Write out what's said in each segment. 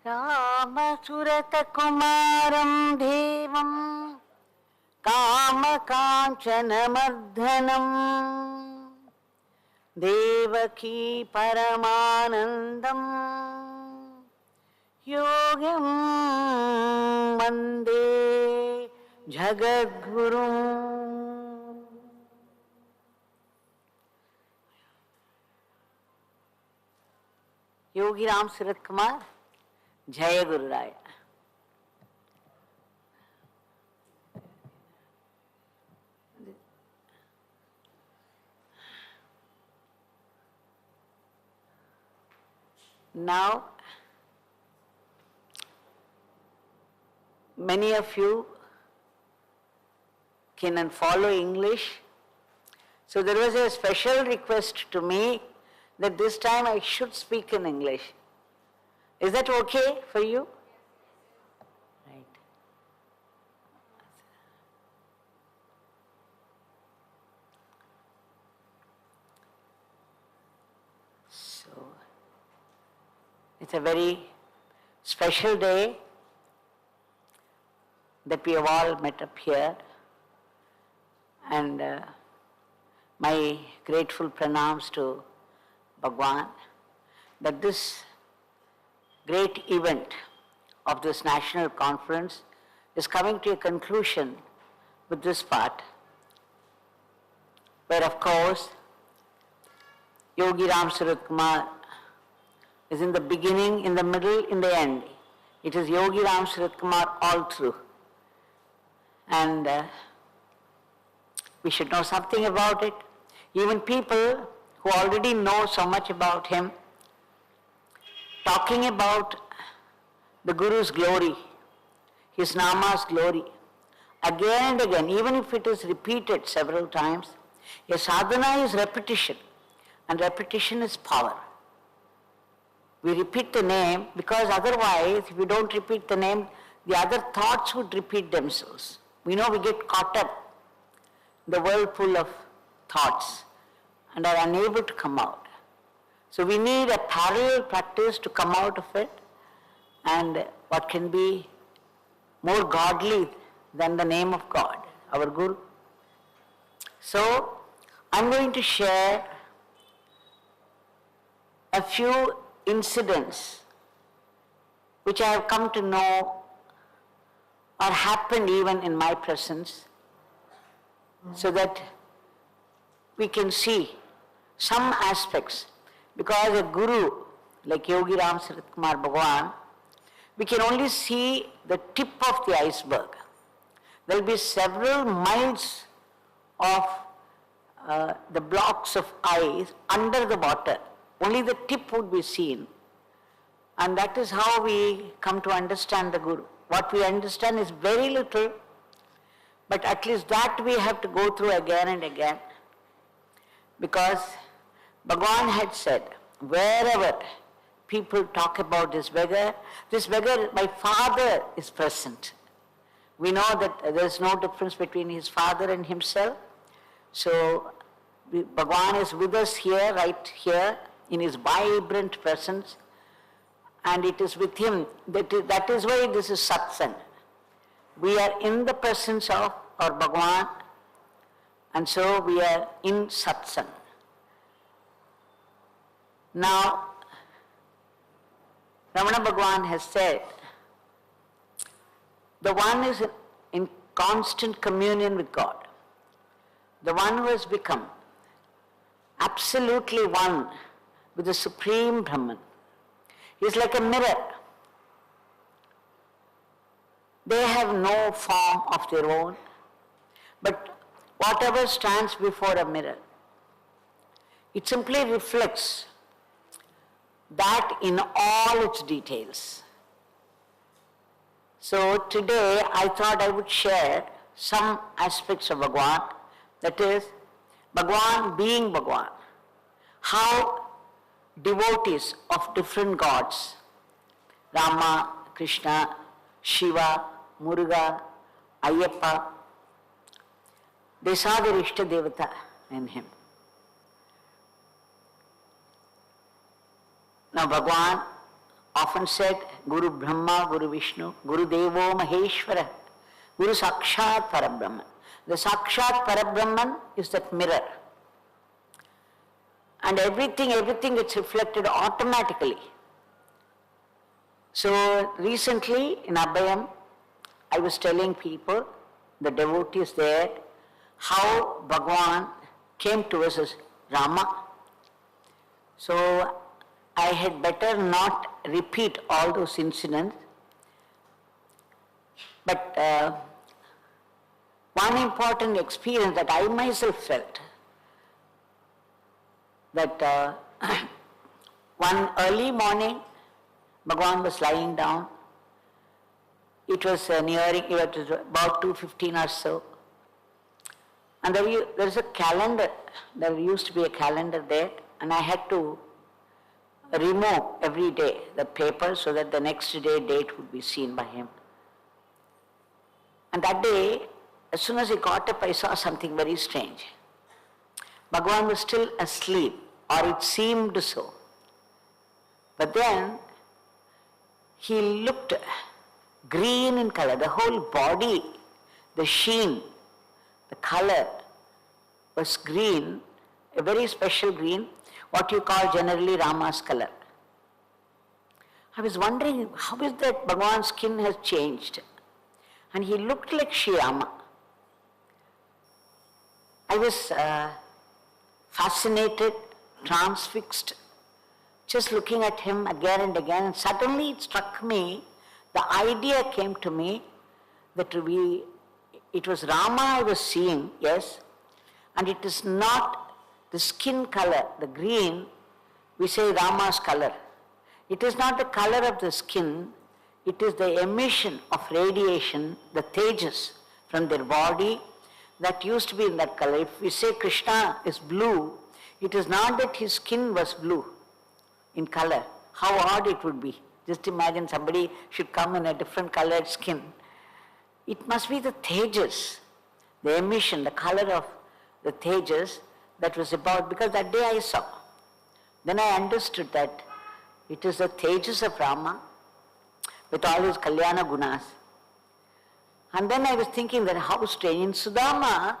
Ramasuratkumaram Devam Kamakanchanamardhanam Devaki Paramanandam Yogam Vande Jagadgurum. Yogi Ramsuratkumar, Jaya Raya. Now, many of you can follow English. So there was a special request to me that this time I should speak in English. Is that okay for you? Right. So, it's a very special day that we have all met up here, and my grateful pranams to Bhagawan that this great event of this national conference is coming to a conclusion with this part, where of course Yogi Ramsuratkumar is in the beginning, in the middle, in the end. It is Yogi Ramsuratkumar all through. And we should know something about it. Even people who already know so much about him, talking about the Guru's glory, his Nama's glory, again and again, even if it is repeated several times, a sadhana is repetition, and repetition is power. We repeat the name because otherwise, if we don't repeat the name, the other thoughts would repeat themselves. We know we get caught up in the whirlpool of thoughts and are unable to come out. So we need a parallel practice to come out of it, and what can be more godly than the name of God, our Guru. So I'm going to share a few incidents which I have come to know or happened even in my presence, so that we can see some aspects. Because a guru like Yogi Ramsuratkumar Bhagawan, we can only see the tip of the iceberg. There will be several miles of the blocks of ice under the water. Only the tip would be seen. And that is how we come to understand the Guru. What we understand is very little, but at least that we have to go through again and again. Because Bhagavan had said, wherever people talk about this beggar, my father is present. We know that there is no difference between his father and himself. So Bhagavan is with us here, right here, in his vibrant presence, and it is with him. That is why this is Satsang. We are in the presence of our Bhagavan, and so we are in Satsang. Now, Ramana Bhagavan has said, the one is in constant communion with God. The one who has become absolutely one with the Supreme Brahman. He is like a mirror. They have no form of their own, but whatever stands before a mirror, it simply reflects that in all its details. So today I thought I would share some aspects of Bhagavan, that is, Bhagavan being Bhagavan, how devotees of different gods, Rama, Krishna, Shiva, Muruga, Ayyappa, they saw their Ishta Devata in him. Now Bhagavan often said, Guru Brahma, Guru Vishnu, Guru Devo Maheshwara, Guru Sakshat Parabrahman. The Sakshat Parabrahman is that mirror. And everything gets reflected automatically. So recently in Abhayam, I was telling people, the devotees there, how Bhagavan came to us as Rama. So I had better not repeat all those incidents. But one important experience that I myself felt, that one early morning, Bhagavan was lying down. It was nearing, it was about 2:15 or so. And there is a calendar, there used to be a calendar there, and I had to remove every day the paper so that the next day date would be seen by him. And that day, as soon as he got up, I saw something very strange. Bhagavan was still asleep, or it seemed so. But then, he looked green in color, the whole body, the sheen, the color was green, a very special green, what you call generally Rama's color. I was wondering, how is that Bhagavan's skin has changed? And he looked like Sri Rama. I was fascinated, transfixed, just looking at him again and again, and suddenly it struck me, the idea came to me that it was Rama I was seeing, yes, and it is not the skin color, the green, we say Rama's color. It is not the color of the skin, it is the emission of radiation, the tejas from their body that used to be in that color. If we say Krishna is blue, it is not that his skin was blue in color. How odd it would be. Just imagine somebody should come in a different colored skin. It must be the tejas, the emission, the color of the tejas that was about, because that day I saw. Then I understood that it is the tejas of Rama with all his Kalyana gunas. And then I was thinking that how strange. In Sudama,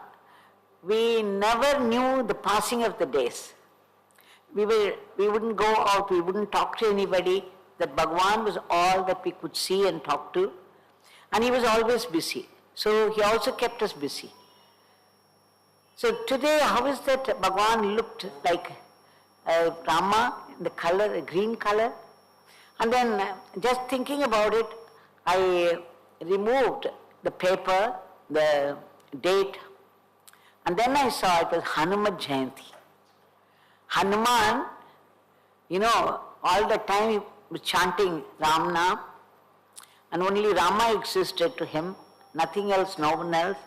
we never knew the passing of the days. We wouldn't go out, we wouldn't talk to anybody. That Bhagavan was all that we could see and talk to. And he was always busy. So he also kept us busy. So today, how is that Bhagavan looked like Rama, the color, the green color? And then just thinking about it, I removed the paper, the date, and then I saw it was Hanuman Jayanti. Hanuman, all the time he was chanting Ram Nam, and only Rama existed to him, nothing else, no one else.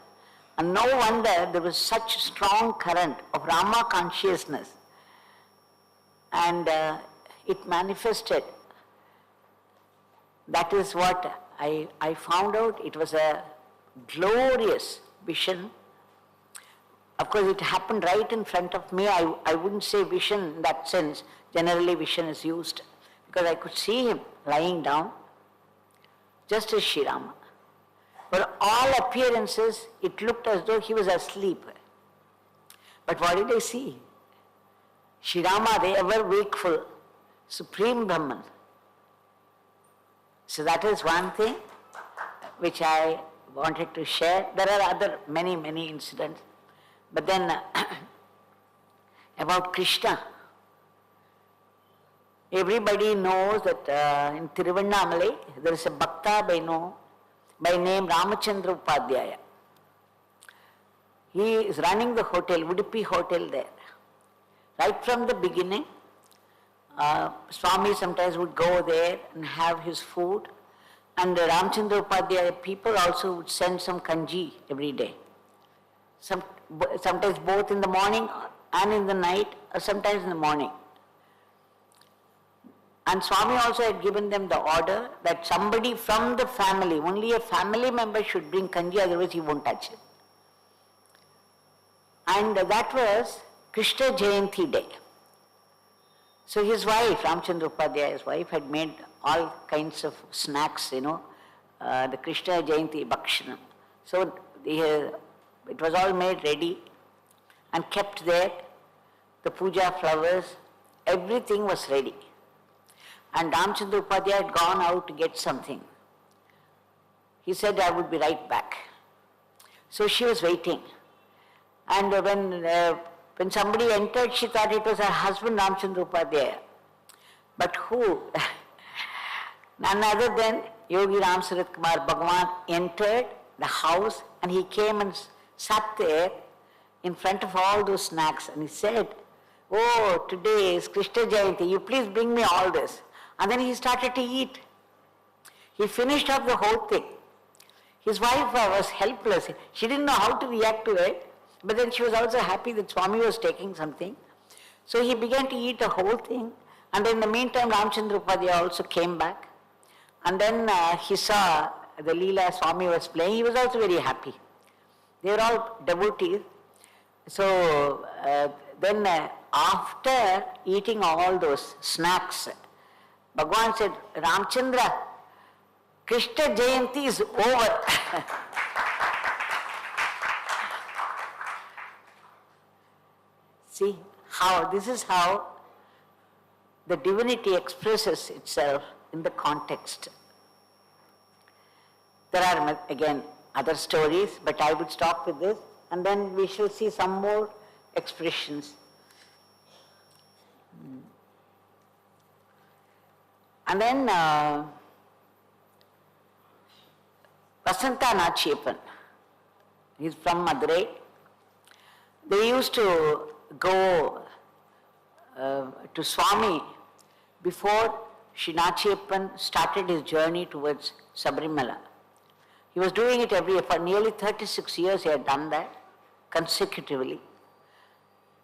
And no wonder there was such strong current of Rama consciousness. And it manifested. That is what I found out. It was a glorious vision. Of course, it happened right in front of me. I wouldn't say vision in that sense. Generally, vision is used. Because I could see him lying down, just as Sri Rama. For all appearances, it looked as though he was asleep. But what did I see? Sri Rama, the ever wakeful, Supreme Brahman. So that is one thing which I wanted to share. There are other many incidents. But then about Krishna, everybody knows that in Tiruvannamalai there is a Bhakta by name Ramachandra Upadhyaya. He is running the hotel, Udupi hotel there. Right from the beginning, Swami sometimes would go there and have his food, and the Ramachandra Upadhyaya people also would send some kanji every day. Sometimes both in the morning and in the night, or sometimes in the morning. And Swami also had given them the order that somebody from the family, only a family member should bring kanji, otherwise he won't touch it. And that was Krishna Jayanti day. So his wife, Ramchandra Upadhyay's wife, had made all kinds of snacks, the Krishna Jayanti Bhakshanam. So it was all made ready and kept there. The puja flowers, everything was ready. And Ramchandra Upadhyay had gone out to get something. He said, I would be right back. So she was waiting. And when somebody entered, she thought it was her husband, Ramchandra Upadhyay. But who? None other than Yogi Ramsuratkumar Bhagawan entered the house, and he came and sat there in front of all those snacks, and he said, oh, today is Krishna Jayanti, you please bring me all this. And then he started to eat. He finished up the whole thing. His wife was helpless. She didn't know how to react to it, but then she was also happy that Swami was taking something. So he began to eat the whole thing, and in the meantime Ramchandra Upadhyay also came back. And then he saw the Leela Swami was playing. He was also very happy. They were all devotees. So then after eating all those snacks, Bhagavan said, Ramchandra, Krishna Jayanti is over. See how, this is how the divinity expresses itself in the context. There are again other stories, but I would stop with this, and then we shall see some more expressions. And then Vasanta Nachiappan, he's from Madurai. They used to go to Swami before Shri Nachiappan started his journey towards Sabrimala. He was doing it every year. For nearly 36 years he had done that consecutively.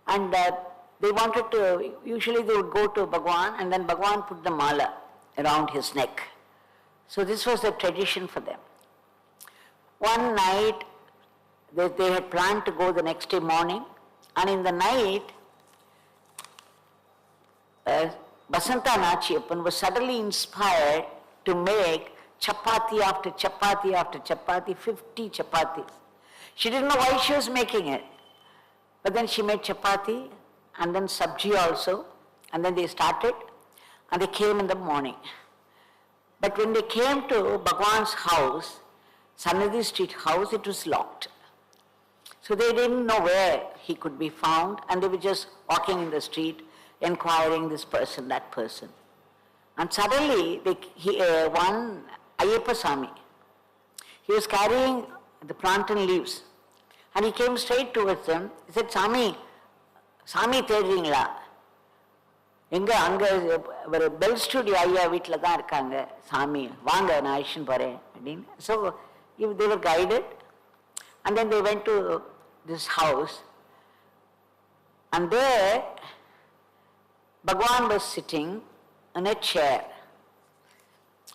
And they wanted to, usually they would go to Bhagavan, and then Bhagavan put the mala around his neck. So this was the tradition for them. One night they had planned to go the next day morning, and in the night Vasanta Nachiappan was suddenly inspired to make chapati after chapati after chapati, 50 chapatis. She didn't know why she was making it. But then she made chapati and then sabji also, and then they started and they came in the morning. But when they came to Bhagwan's house, Sannidhi Street house, it was locked. So they didn't know where he could be found, and they were just walking in the street, inquiring this person, that person. And suddenly, one Ayyappa Swami, he was carrying the plantain leaves, and he came straight towards them. He said, Swami தேடுறீங்களா? எங்க அங்க ஒரு bell studio ஐயா வீட்டில் தான் இருக்காங்க சாமி, வாங்க நான் அழிச்சுன்னு போறேன் அப்படின்னு. So they were guided, and then they went to this house, and there Bhagavan was sitting in a chair,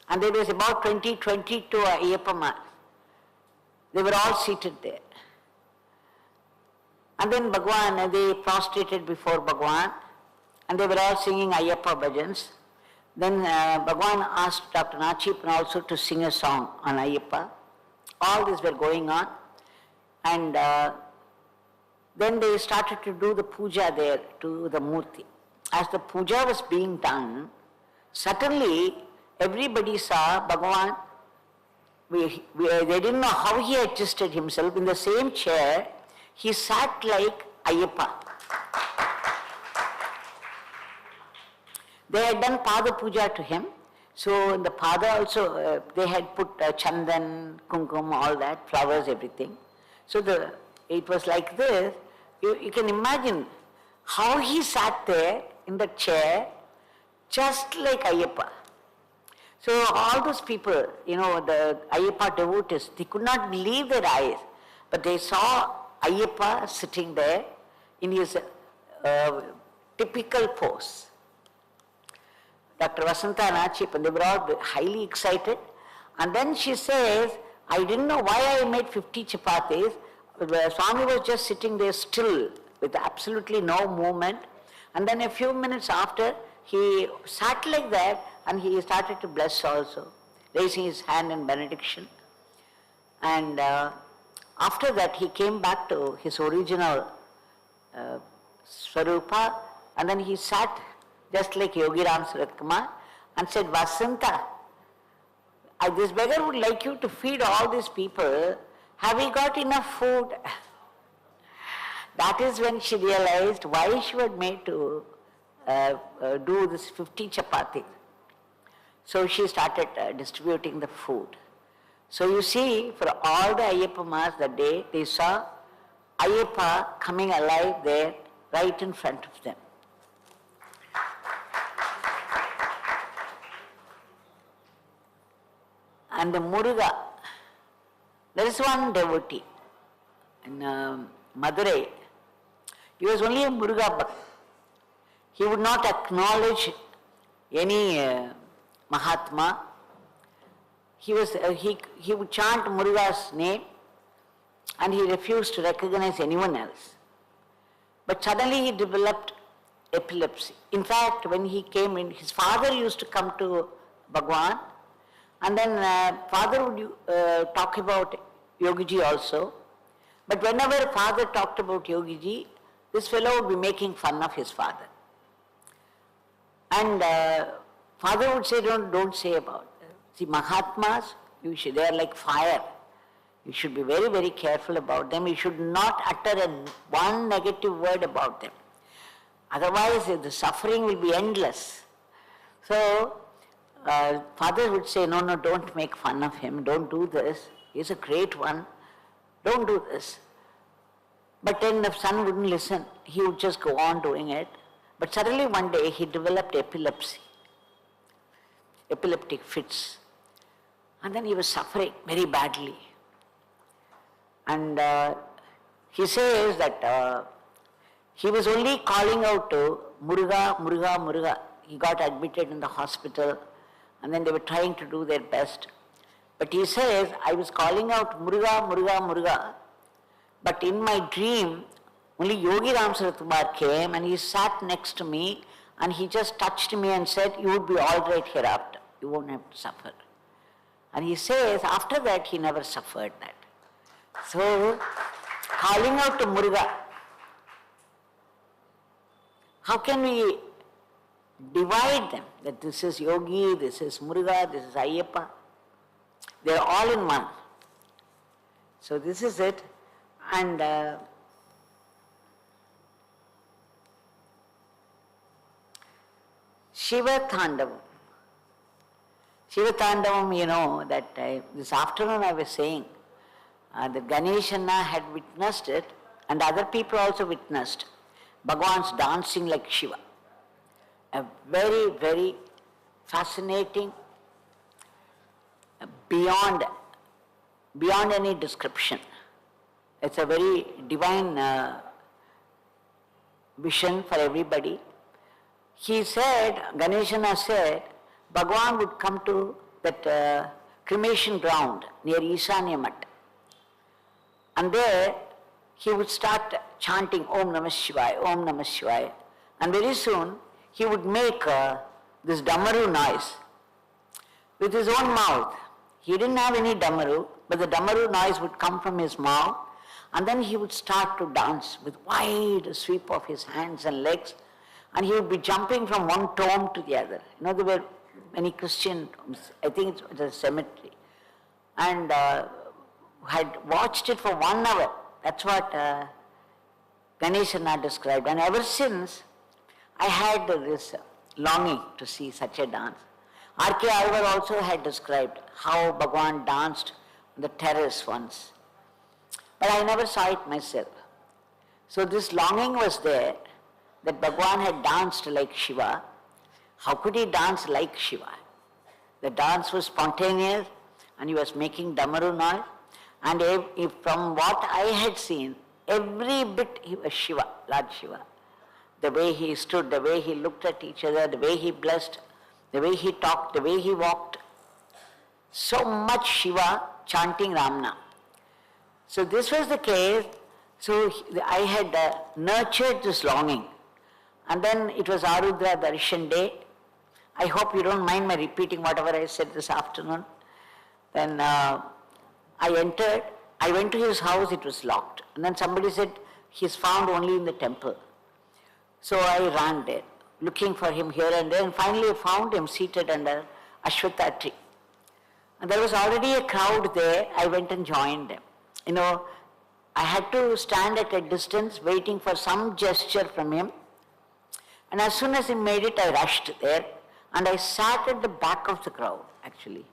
and there was about 22 Ayyappamas. They were all seated there. And then Bhagavan, they prostrated before Bhagavan, and they were all singing Ayyappa bhajans. Then Bhagavan asked Dr. Nachiappan also to sing a song on Ayyappa. All this were going on, and then they started to do the puja there to the Murti. As the puja was being done, suddenly everybody saw Bhagavan. They didn't know how he adjusted himself. In the same chair, he sat like Ayyappa. They had done Pada Puja to him. So in the Pada also, they had put chandan, kumkum, all that, flowers, everything. So it was like this. You can imagine how he sat there in the chair, just like Ayyappa. So all those people, the Ayyappa devotees, they could not believe their eyes, but they saw Ayyappa sitting there in his typical pose. Dr. Vasanta Nachiappan, they were all highly excited. And then she says, I didn't know why I made 50 chapatis. Swami was just sitting there still with absolutely no movement. And then a few minutes after, he sat like that and he started to bless also, raising his hand in benediction. And after that he came back to his original Swarupa, and then he sat just like Yogi Ramsuratkumar and said, Vasanta, this beggar would like you to feed all these people. Have we got enough food? That is when she realized why she was made to do this 50 chapati. So she started distributing the food. So you see, for all the Ayyappa Mas that day, they saw Ayyappa coming alive there, right in front of them. And the Muruga, there is one devotee in Madurai. He was only a Muruga Bhakt. He would not acknowledge any Mahatma. He would chant Muruga's name and he refused to recognize anyone else. But suddenly he developed epilepsy. In fact, when he came in, his father used to come to Bhagawan, and then father would talk about Yogiji also. But whenever father talked about Yogiji, this fellow would be making fun of his father. And father would say, don't say about it. See, Mahatmas, they are like fire. You should be very, very careful about them. You should not utter one negative word about them. Otherwise, the suffering will be endless. So, father would say, no, don't make fun of him. Don't do this. He's a great one. Don't do this. But then the son wouldn't listen. He would just go on doing it. But suddenly one day he developed epilepsy, epileptic fits. And then he was suffering very badly. And he says that he was only calling out to Muruga, Muruga, Muruga. He got admitted in the hospital and then they were trying to do their best. But he says, I was calling out Muruga, Muruga, Muruga. But in my dream, only Yogi Ramsuratkumar came and he sat next to me and he just touched me and said, you would be all right hereafter. You won't have to suffer. And he says, after that, he never suffered that. So, calling out to Muruga, how can we divide them? That this is Yogi, this is Muruga, this is Ayyappa. They are all in one. So this is it. And Shiva Tandavam. Shiva Tandavam, you know, that this afternoon I was saying, that Ganeshana had witnessed it and other people also witnessed Bhagavan's dancing like Shiva. A very, very fascinating, beyond any description. It's a very divine vision for everybody. He said, Ganeshana said, Bhagavan would come to that cremation ground near Isanya Mat. And there he would start chanting Om Namah Shivaya, Om Namah Shivaya. And very soon he would make this Damaru noise with his own mouth. He didn't have any Damaru, but the Damaru noise would come from his mouth. And then he would start to dance with wide sweep of his hands and legs. And he would be jumping from one tomb to the other. You know, there were many Christian tombs. I think it was a cemetery. And had watched it for 1 hour. That's what Ganeshana described. And ever since, I had this longing to see such a dance. R.K. Alvar also had described how Bhagavan danced on the terrace once. But I never saw it myself. So this longing was there, that Bhagavan had danced like Shiva. How could he dance like Shiva? The dance was spontaneous and he was making Damaru noise. And if from what I had seen, every bit he was Shiva, Lord Shiva. The way he stood, the way he looked at each other, the way he blessed, the way he talked, the way he walked. So much Shiva chanting Ramna. So this was the case. So I had nurtured this longing. And then it was Arudra Darshan day. I hope you don't mind my repeating whatever I said this afternoon. Then I entered, I went to his house, it was locked. And then somebody said, he's found only in the temple. So I ran there, looking for him here and there, and finally I found him seated under Ashwatha tree. And there was already a crowd there, I went and joined them. I had to stand at a distance waiting for some gesture from him. And as soon as he made it, I rushed there and I sat at the back of the crowd, actually.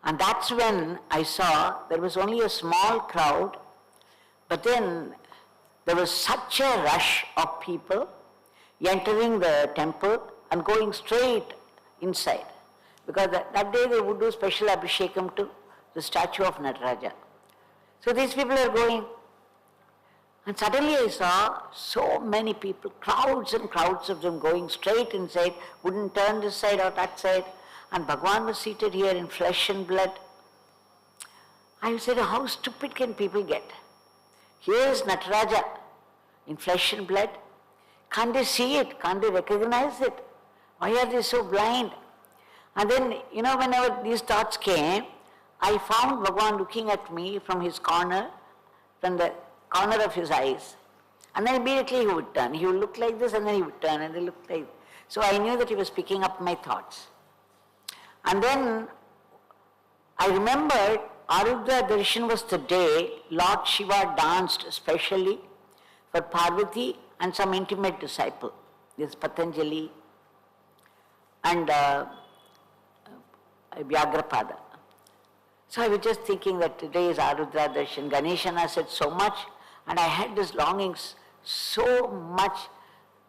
And that's when I saw there was only a small crowd, but then there was such a rush of people entering the temple and going straight inside. Because that day they would do special abhishekam to the statue of Nataraja. So these people are going. And suddenly I saw so many people, crowds and crowds of them going straight inside, wouldn't turn this side or that side. And Bhagavan was seated here in flesh and blood. I said, how stupid can people get? Here is Nataraja in flesh and blood. Can't they see it? Can't they recognize it? Why are they so blind? And then, whenever these thoughts came, I found Bhagavan looking at me from his corner, from the corner of his eyes. And then immediately he would turn. He would look like this and then he would turn and then look like this. So I knew that he was picking up my thoughts. And then I remembered Arudra Darshan was the day Lord Shiva danced specially for Parvati and some intimate disciple, this Patanjali and Vyagrapada. So I was just thinking that today is Arudra Darshan. Ganeshana said so much, and I had this longing so much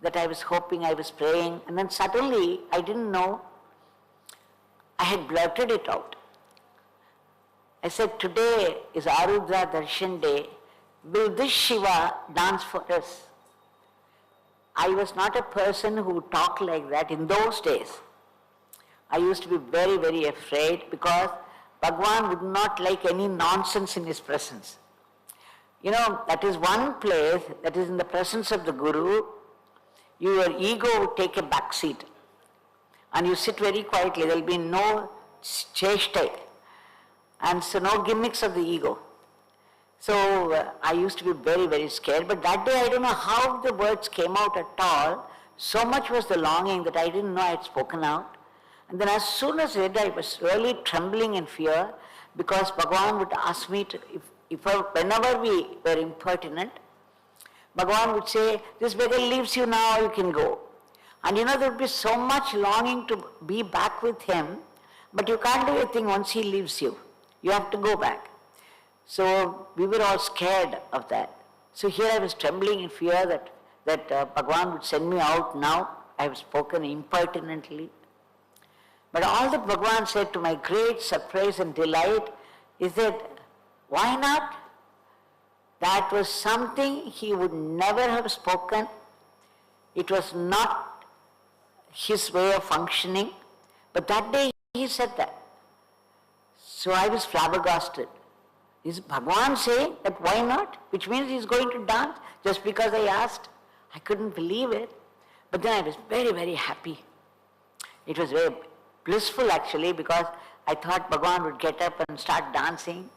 that I was hoping, I was praying, and then suddenly I didn't know, I had blurted it out. I said, today is Arudra Darshan day. Will this Shiva dance for us? I was not a person who talked like that in those days. I used to be very, very afraid because Bhagavan would not like any nonsense in his presence. That is one place, that is in the presence of the Guru, your ego would take a back seat. And you sit very quietly, there will be no cheshtai. And so no gimmicks of the ego. So I used to be very, very scared. But that day I don't know how the words came out at all. So much was the longing that I didn't know I had spoken out. And then as soon as I did, I was really trembling in fear because Bhagavan would ask me to, whenever we were impertinent, Bhagavan would say, this beggar leaves you now, you can go. And there would be so much longing to be back with him, but you can't do a thing once he leaves you. You have to go back. So we were all scared of that. So here I was trembling in fear that Bhagavan would send me out now. I have spoken impertinently. But all that Bhagavan said, to my great surprise and delight, is that, why not? That was something he would never have spoken. It was not his way of functioning. But that day he said that. So I was flabbergasted. Is Bhagavan saying that why not? Which means he's going to dance just because I asked. I couldn't believe it. But then I was very, very happy. It was very blissful actually because I thought Bhagavan would get up and start dancing.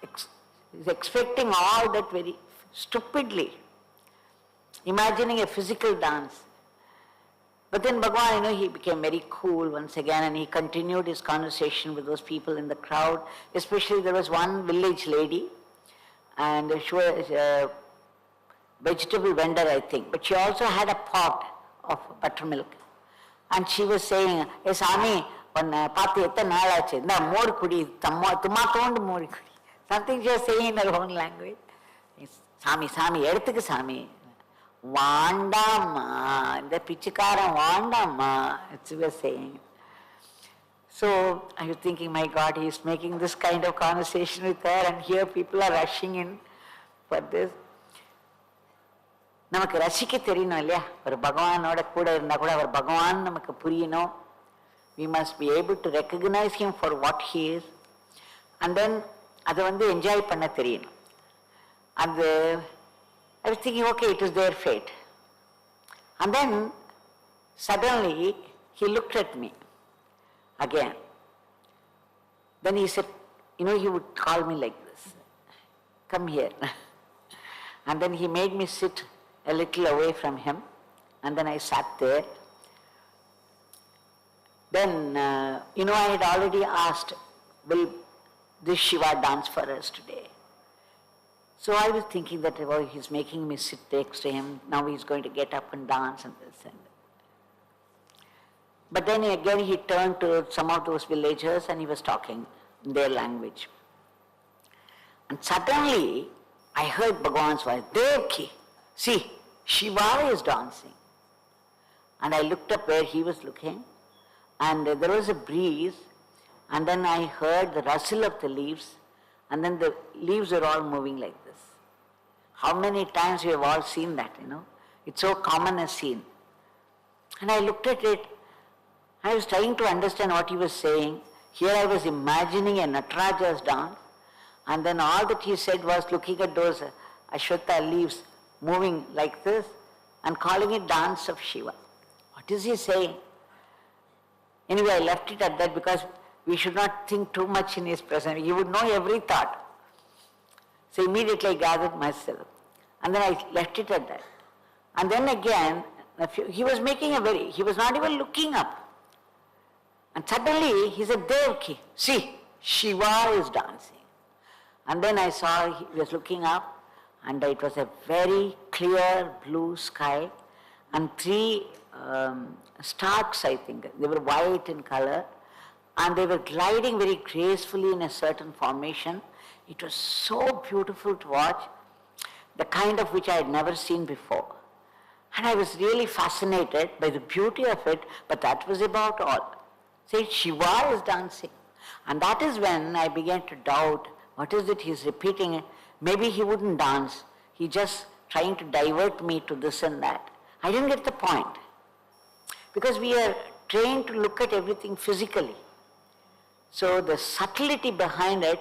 He's expecting all that very stupidly, imagining a physical dance. But then Bhagavan, he became very cool once again and he continued his conversation with those people in the crowd. Especially there was one village lady and she was a vegetable vendor, I think. But she also had a pot of buttermilk. And she was saying, hey Swami, something she was saying in her own language. Swami, eduthuku Swami. Vandama, the pichikaram vandama, she was saying. So I was thinking, my God, he is making this kind of conversation with her and here people are rushing in for this. நமக்கு ரசிக்க தெரியணும் இல்லையா? ஒரு பகவானோட கூட இருந்தா கூட அவர் பகவான் நமக்கு புரியணும். We must be able to recognize him for what he is. And then அதை என்ஜாய் பண்ண தெரியணும். அது I was thinking, okay, it is their fate. And then suddenly he looked at me again. Then he said, he would call me like this, come here. And then he made me sit a little away from him, and then I sat there. Then, I had already asked, will this Shiva dance for us today? So I was thinking that, he's making me sit next to him, now he's going to get up and dance and this and that. But then again he turned to some of those villagers and he was talking in their language. And suddenly I heard Bhagavan's voice, Devaki, see, Shiva is dancing. And I looked up where he was looking, and there was a breeze, and then I heard the rustle of the leaves, and then the leaves are all moving like this. How many times we have all seen that, It's so common a scene. And I looked at it, I was trying to understand what he was saying. Here I was imagining a Nataraja's dance, and then all that he said was looking at those Ashwatha leaves moving like this and calling it dance of Shiva. What is he saying? Anyway, I left it at that because we should not think too much in his presence. He would know every thought. So immediately I gathered myself. And then I left it at that. And then again, he was he was not even looking up. And suddenly he said, Devaki, see, Shiva is dancing. And then I saw he was looking up, and it was a very clear blue sky, and 3 stalks, I think. They were white in color, and they were gliding very gracefully in a certain formation. It was so beautiful to watch, the kind of which I had never seen before. And I was really fascinated by the beauty of it, but that was about all. Say, Shiva is dancing. And that is when I began to doubt, what is it he's repeating? Maybe he wouldn't dance. He just trying to divert me to this and that. I didn't get the point. Because we are trained to look at everything physically. So the subtlety behind it,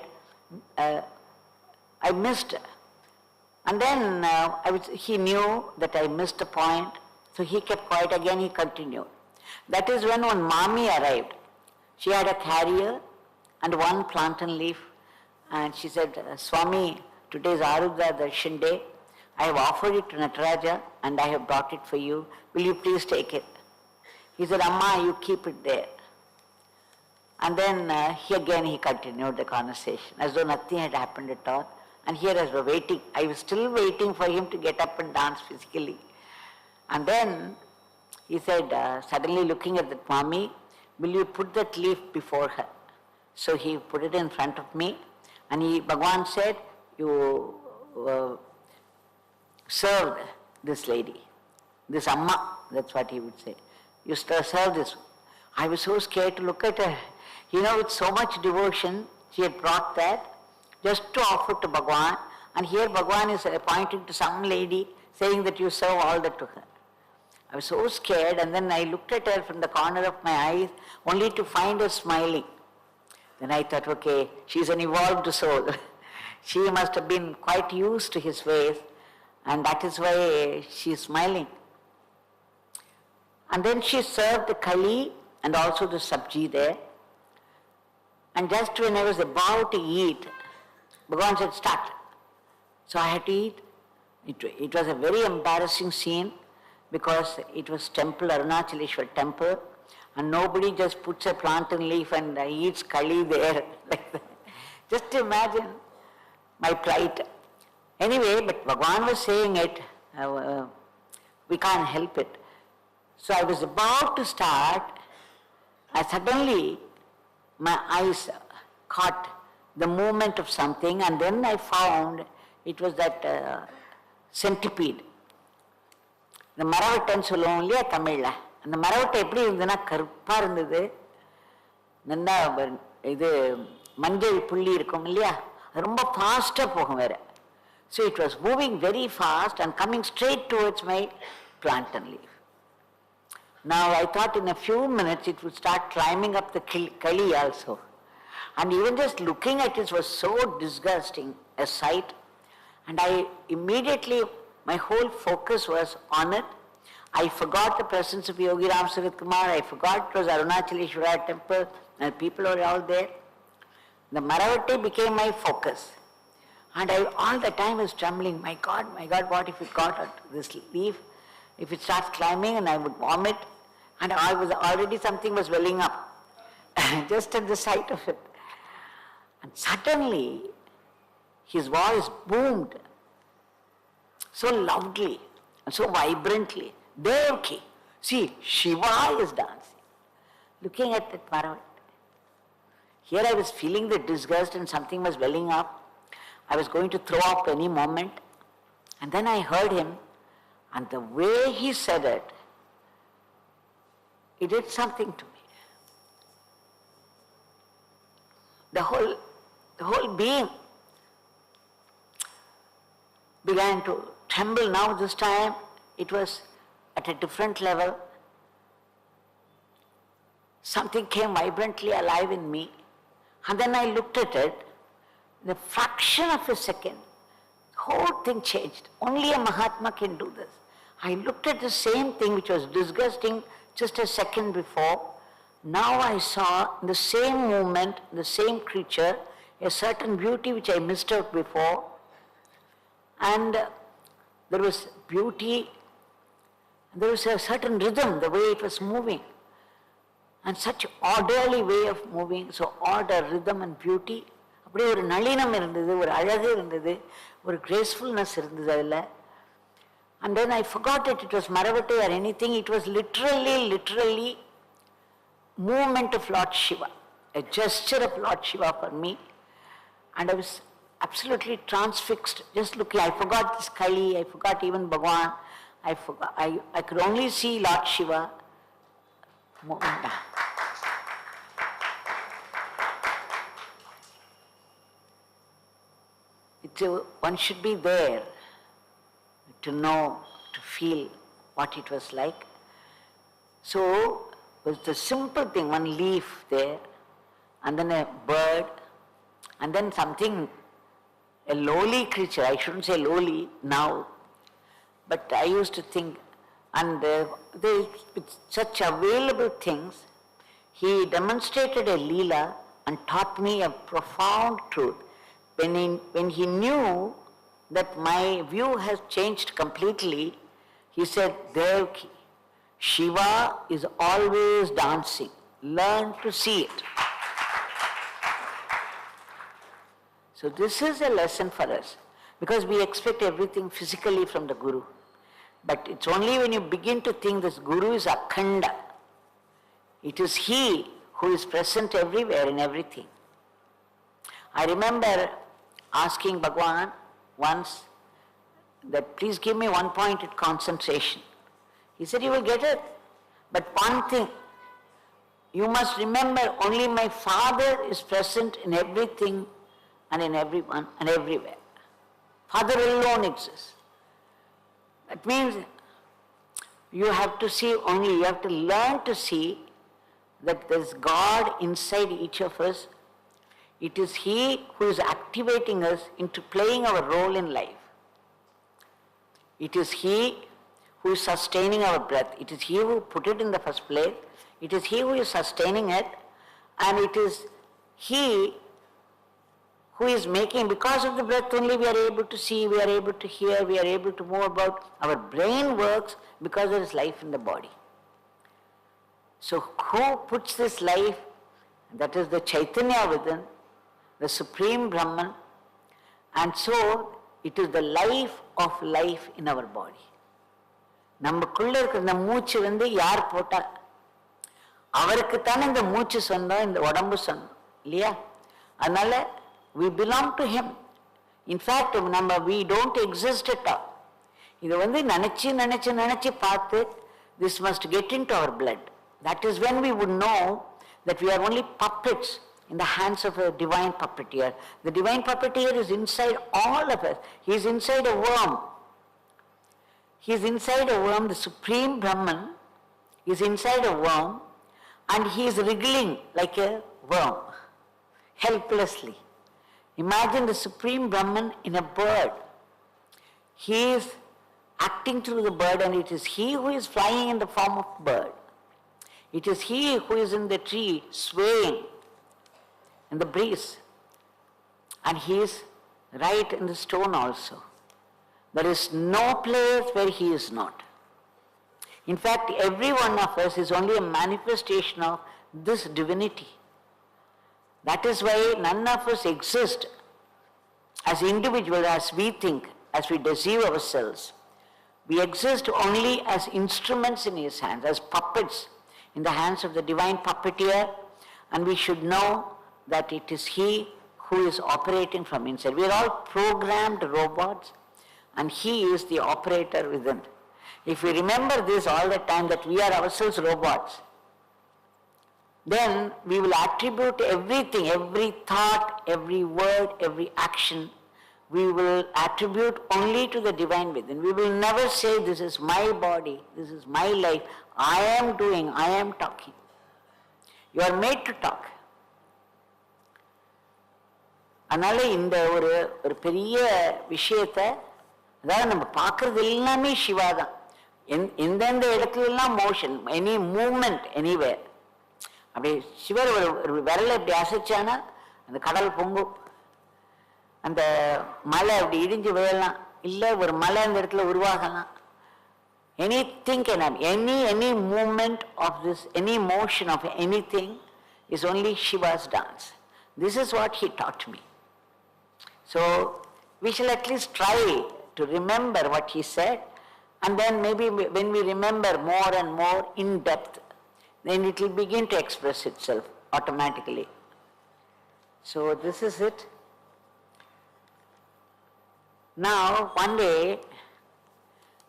I missed. And then he knew that I missed a point, so he kept quiet. Again he continued. That is when one Mami arrived. She had a carrier and 1 plantain leaf, and she said, Swami, today is Arudha Darshan day. I have offered it to Nataraja and I have brought it for you. Will you please take it? He said, Amma, you keep it there. And then he continued the conversation as though nothing had happened at all. And here I was waiting. I was still waiting for him to get up and dance physically. And then he said, suddenly looking at the Mami, will you put that leaf before her? So he put it in front of me, and Bhagavan said, you served this lady, this Amma, that's what he would say. You serve this. I was so scared to look at her. With so much devotion, she had brought that just to offer to Bhagavan, and here Bhagavan is pointing to some lady saying that you serve all that to her. I was so scared, and then I looked at her from the corner of my eyes only to find her smiling. Then I thought, okay, she's an evolved soul. She must have been quite used to his ways, and that is why she's smiling. And then she served the kali and also the sabji there. And just when I was about to eat, Bhagavan said, start. So I had to eat. It was a very embarrassing scene because it was temple, Arunachaleshwar temple, and nobody just puts a plantain leaf and eats kali there like that. Just imagine my plight. Anyway, but Bhagavan was saying it, we can't help it. So I was about to start, and suddenly my eyes caught the movement of something, and then I found it was that centipede. The மரவட்டைன்னு சொல்லுவோம் இல்லையா தமிழ்ல, அந்த மரவட்டை எப்படி இருந்ததுன்னா கருப்பா இருந்தது, நல்லா இது மஞ்சள் புள்ளி இருக்கும் இல்லையா, ரொம்ப ஃபாஸ்டா போகும் வேற. So it was moving very fast and coming straight towards my plantain leaf. Now I thought in a few minutes it would start climbing up the kali also. And even just looking at it was so disgusting a sight. And I immediately, my whole focus was on it. I forgot the presence of Yogi Ramsuratkumar, I forgot it was Arunachaleshwara temple and people were all there. The madevaki became my focus. And I all the time was trembling, my God, what if it got on this leaf? If it starts climbing and I would vomit, and I was already something was welling up, just at the sight of it. And suddenly, his voice boomed so loudly and so vibrantly. Devaki, see, Shiva is dancing. Looking at that madevaki. Here I was feeling the disgust and something was welling up. I was going to throw up any moment. And then I heard him, and the way he said it, it did something to me. The whole being began to tremble. Now this time it was at a different level. Something came vibrantly alive in me. And then I looked at it, in a fraction of a second, the whole thing changed. Only a Mahatma can do this. I looked at the same thing which was disgusting just a second before. Now I saw in the same movement, the same creature, a certain beauty which I missed out before. And there was beauty, there was a certain rhythm, the way it was moving. And such orderly way of moving, so order, rhythm and beauty. அப்படியே ஒரு நளினம் இருந்தது, ஒரு அழகு இருந்தது, ஒரு gracefulness இருந்தது அதில். And then I forgot it was madevaki or anything, it was literally movement of Lord Shiva, a gesture of Lord Shiva for me. And I was absolutely transfixed, just looking. I forgot this Kali, I forgot even Bhagawan, I could only see Lord Shiva moving down. One should be there to know, to feel what it was like. So it was the simple thing, one leaf there, and then a bird, and then something, a lowly creature. I shouldn't say lowly now, but I used to think, and with such available things, he demonstrated a leela and taught me a profound truth. When he knew that my view has changed completely, he said, Devaki, Shiva is always dancing. Learn to see it. So this is a lesson for us, because we expect everything physically from the Guru. But it's only when you begin to think this Guru is Akhanda. It is he who is present everywhere in everything. I remember asking Bhagawan once that please give me 1 pointed concentration. He said, you will get it. But one thing, you must remember only my Father is present in everything and in everyone and everywhere. Father alone exists. That means you have to see only, you have to learn to see that there is God inside each of us. It is He who is activating us into playing our role in life. It is He who is sustaining our breath. It is He who put it in the first place. It is He who is sustaining it. And it is He who is making, because of the breath only we are able to see, we are able to hear, we are able to move about. Our brain works because there is life in the body. So who puts this life? That is the Chaitanya within, the Supreme Brahman, and so it is the life of life in our body. நமக்குள்ள இருக்கிற இந்த மூச்சு யார் போட்டா? அவருக்குத்தானே இந்த மூச்சு சொந்தம், இந்த உடம்பு சொந்தம் இல்லையா? அதனால we belong to him. In fact, we don't exist at all. இது நினைச்சு பார்த்து, this must get into our blood. That is when we would know that we are only puppets in the hands of a divine puppeteer. The divine puppeteer is inside all of us. He is inside a worm. He is inside a worm. The Supreme Brahman is inside a worm, and he is wriggling like a worm, helplessly. Imagine the Supreme Brahman in a bird. He is acting through the bird, and it is he who is flying in the form of bird. It is he who is in the tree swaying in the breeze. And he is right in the stone also. There is no place where he is not. In fact, every one of us is only a manifestation of this divinity. That is why none of us exist as individuals, as we think, as we deceive ourselves. We exist only as instruments in his hands, as puppets in the hands of the divine puppeteer, and we should know that it is he who is operating from inside. We are all programmed robots, and he is the operator within. If we remember this all the time, that we are ourselves robots, then we will attribute everything, every thought, every word, every action, we will attribute only to the divine within. We will never say, this is my body, this is my life, I am doing, I am talking. You are made to talk. அதனால இந்த ஒரு பெரிய விஷயத்தை, அதாவது நம்ம பார்க்கறது எல்லாமே சிவா தான். எந்தெந்த இடத்துலலாம் மோஷன், எனி மூமெண்ட், எனிவேர், அப்படி சிவர் ஒரு விரலை இப்படி அசைச்சானா அந்த கடல் பொங்கும், அந்த மலை அப்படி இடிஞ்சு விழலாம், இல்லை ஒரு மலை அந்த இடத்துல உருவாகலாம். Anything can happen. Any movement of this, any motion of anything is only Shiva's dance. This is what he taught me. So we shall at least try to remember what he said, and then maybe when we remember more and more in depth, then it will begin to express itself automatically. So this is it. Now one day,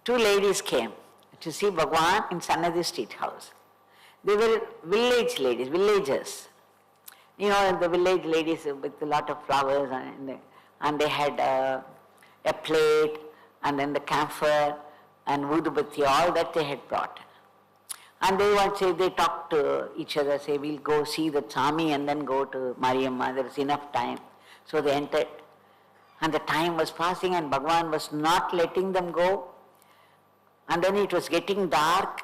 two ladies came to see Bhagawan in Sannadhi Street House. They were village ladies, villagers. You know, the village ladies with a lot of flowers, and they had a plate, and then the camphor and udubati, all that they had brought. And they talked to each other, say, we'll go see the Swami and then go to Mariamma, there is enough time. So they entered, and the time was passing, and Bhagavan was not letting them go. And then it was getting dark.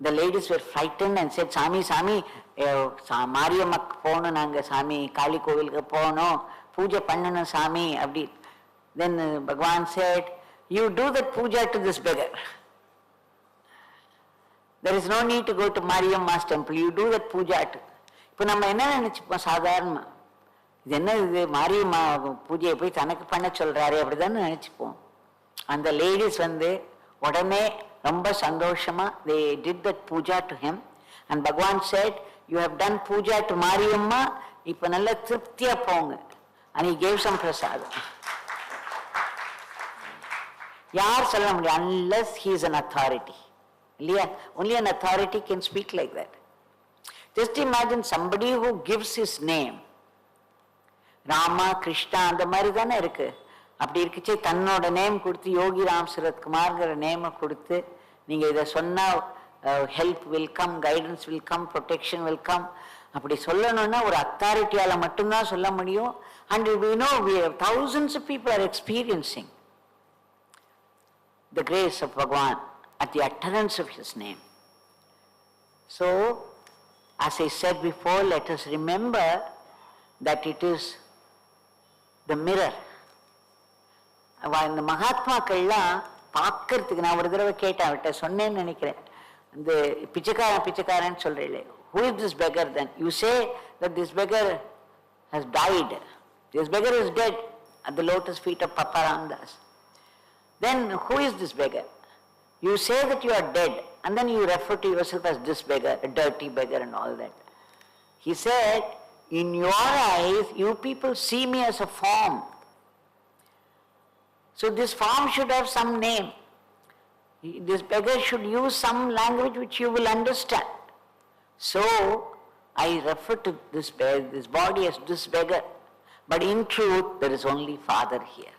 The ladies were frightened and said, Swami, Mariammakku pono nanga Swami, Kali Kovilku pono, puja pannana Swami, abdi. Then Bhagavan said, you do that puja to this beggar. There is no need to go to Mariamma's temple, you do that puja to. இப்போ நம்ம என்ன நினைச்சுப்போம் சாதாரணமா, இது என்ன இது மாரியம்மா பூஜையை போய் தனக்கு பண்ண சொல்றாரு அப்படிதானே நினைச்சுப்போம். அந்த லேடிஸ் உடனே ரொம்ப சந்தோஷமா they did that puja to him, and Bhagavan said, you have done puja to Mariamma, இப்போ நல்ல திருப்தியா போங்க, and he gave some prasadam. யார் சொல்ல முடியும், unless he is an authority. Only an authority can speak like that. Just imagine somebody who gives his name, Rama, Krishna, அந்த மாதிரி தானே இருக்கு. அப்படி இருக்குச்சே தன்னோட நேம் கொடுத்து, யோகி ராம்சுரத்குமார்ங்கிற நேமை கொடுத்து, நீங்க இதை சொன்னா help will come, guidance will come, protection will come, அப்படி சொல்லணும்னா ஒரு அத்தாரிட்டியால மட்டும்தான் சொல்ல முடியும். And we know thousands of people are experiencing the grace of Bhagavan at the utterance of his name. So, as I said before, let us remember that it is the mirror. இந்த மகாத்மாக்கள்லாம் பார்க்கறதுக்கு, நான் ஒரு தடவை கேட்டேன், அவர்கிட்ட சொன்னேன்னு நினைக்கிறேன், இந்த பிச்சைக்காரன் சொல்றீங்களே, who is this beggar then? You say that this beggar has died. This beggar is dead at the lotus feet of Papa Ramdas. Then who is this beggar? You say that you are dead, and then you refer to yourself as this beggar, a dirty beggar and all that. He said, in your eyes, you people see me as a form. So this form should have some name. This beggar should use some language which you will understand. So I refer to this body as this beggar. But in truth, there is only Father here.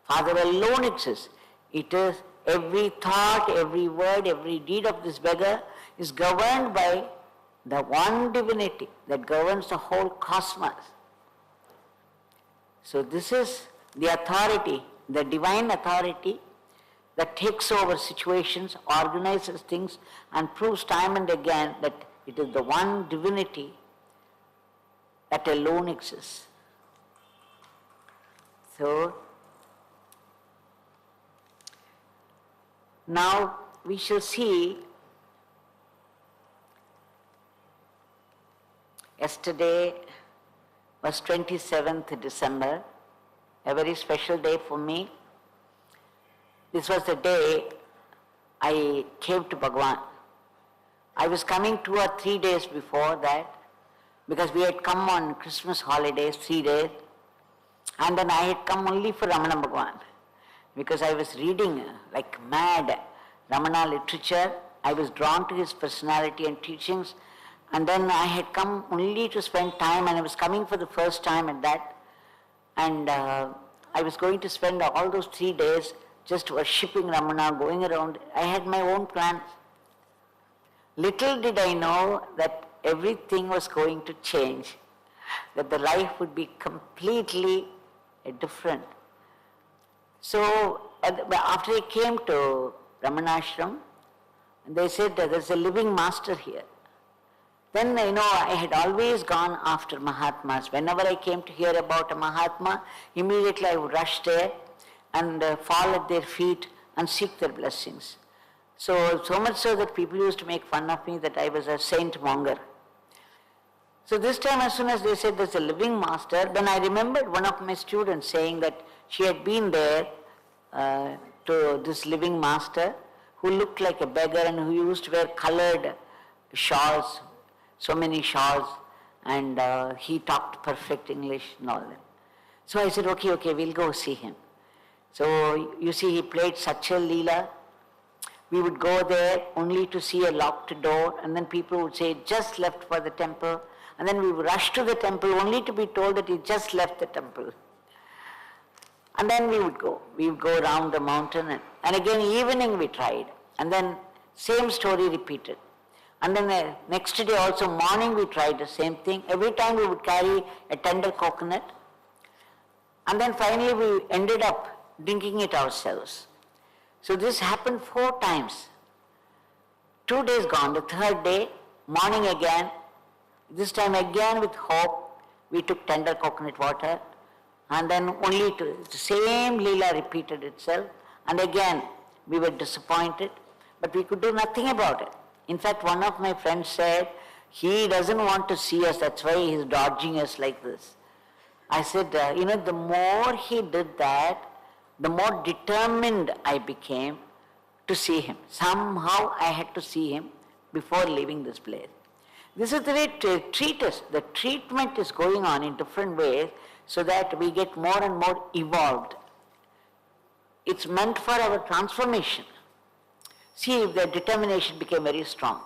Father alone exists. It is every thought, every word, every deed of this beggar is governed by the one divinity that governs the whole cosmos. So this is the authority, the divine authority that takes over situations, organizes things, and proves time and again that it is the one divinity that alone exists. So, now we shall see, yesterday was 27th December, a very special day for me. This was the day I came to Bhagavan. I was coming 2 or 3 days before that, because we had come on Christmas holidays, 3 days, and then I had come only for Ramana Bhagavan, because I was reading like mad Ramana literature. I was drawn to his personality and teachings, and then I had come only to spend time, and I was coming for the first time at that, and I was going to spend all those 3 days just worshipping Ramana, going around. I had my own plans. Little did I know that everything was going to change, that the life would be completely different. So after I came to Ramana Ashram, they said that there's a living master here. Then I had always gone after Mahatmas. Whenever I came to hear about a Mahatma, immediately I would rush there and fall at their feet and seek their blessings. So much so that people used to make fun of me that I was a saint monger. So this time, as soon as they said there's a living master, then I remembered one of my students saying that she had been there to this living master who looked like a beggar and who used to wear colored shawls, so many shawls, and he talked perfect English and all that. So I said, okay, we'll go see him. So you see, he played such a leela. We would go there only to see a locked door, and then people would say, just left for the temple, and then we would rush to the temple only to be told that he just left the temple. And then we would go around the mountain, and again evening we tried, and then same story repeated. And then the next day also morning we tried the same thing. Every time we would carry a tender coconut, and then finally we ended up drinking it ourselves. So this happened 4 times. 2 days gone, the 3rd day, morning again, this time again with hope, we took tender coconut water, and then only the same leela repeated itself, and again we were disappointed, but we could do nothing about it. In fact, one of my friends said, he doesn't want to see us, that's why he's dodging us like this. I said, the more he did that, the more determined I became to see him. Somehow I had to see him before leaving this place. This is the way to treat us. The treatment is going on in different ways so that we get more and more evolved. It's meant for our transformation. See, the determination became very strong.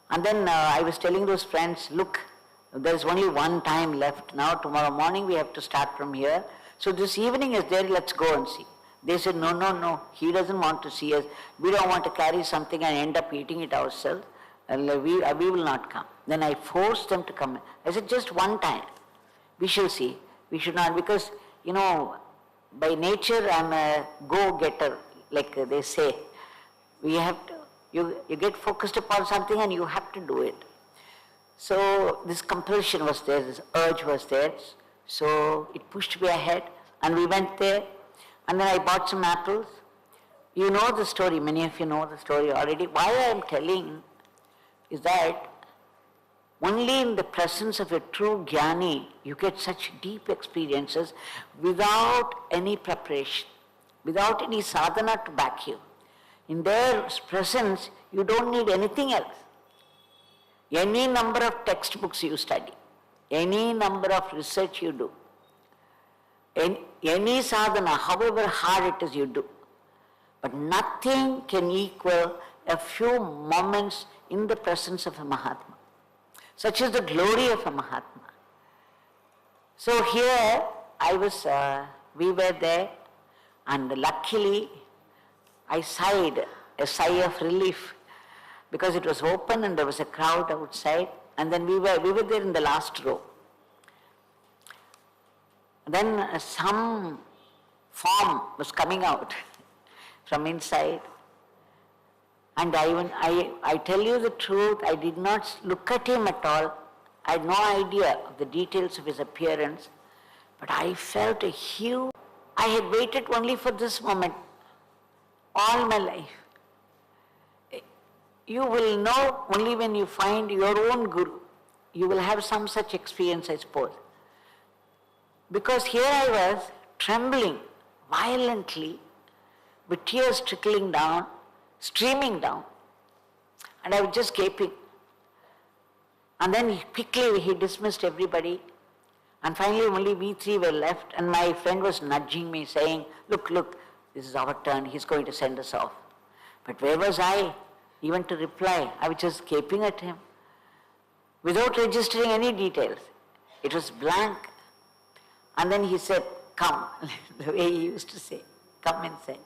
And then I was telling those friends, look, there's only one time left now. Tomorrow morning we have to start from here. So this evening is there, let's go and see. They said, no, he doesn't want to see us. We don't want to carry something and end up eating it ourselves. And we will not come. Then I forced them to come. I said, just one time. We shall see. We should not, because, by nature I'm a go-getter, like they say. We have to, you get focused upon something and you have to do it. So this compulsion was there, this urge was there. So it pushed me ahead, and we went there, and then I bought some apples. You know the story, many of you know the story already. Why I am telling is that only in the presence of a true jnani you get such deep experiences without any preparation, without any sadhana to back you. In their presence you don't need anything else. Any number of textbooks you study, any number of research you do, any sadhana, however hard it is you do, but nothing can equal a few moments in the presence of a Mahatma. Such is the glory of a Mahatma. So here we were there, and luckily I sighed a sigh of relief, because it was open and there was a crowd outside, and then we were there in the last row. Then some form was coming out. from inside. And I tell you the truth, I did not look at him at all. I had no idea of the details of his appearance, but I felt a huge, I had waited only for this moment all my life. You will know only when you find your own guru. You will have some such experience, I suppose. Because here I was trembling violently with tears trickling down, streaming down, and I was just gaping. And then quickly he dismissed everybody, and finally only we three were left, and my friend was nudging me saying, look, this is our turn, he's going to send us off. But where was I even to reply? I was just gaping at him without registering any details. It was blank. And then he said, come, the way he used to say, come inside.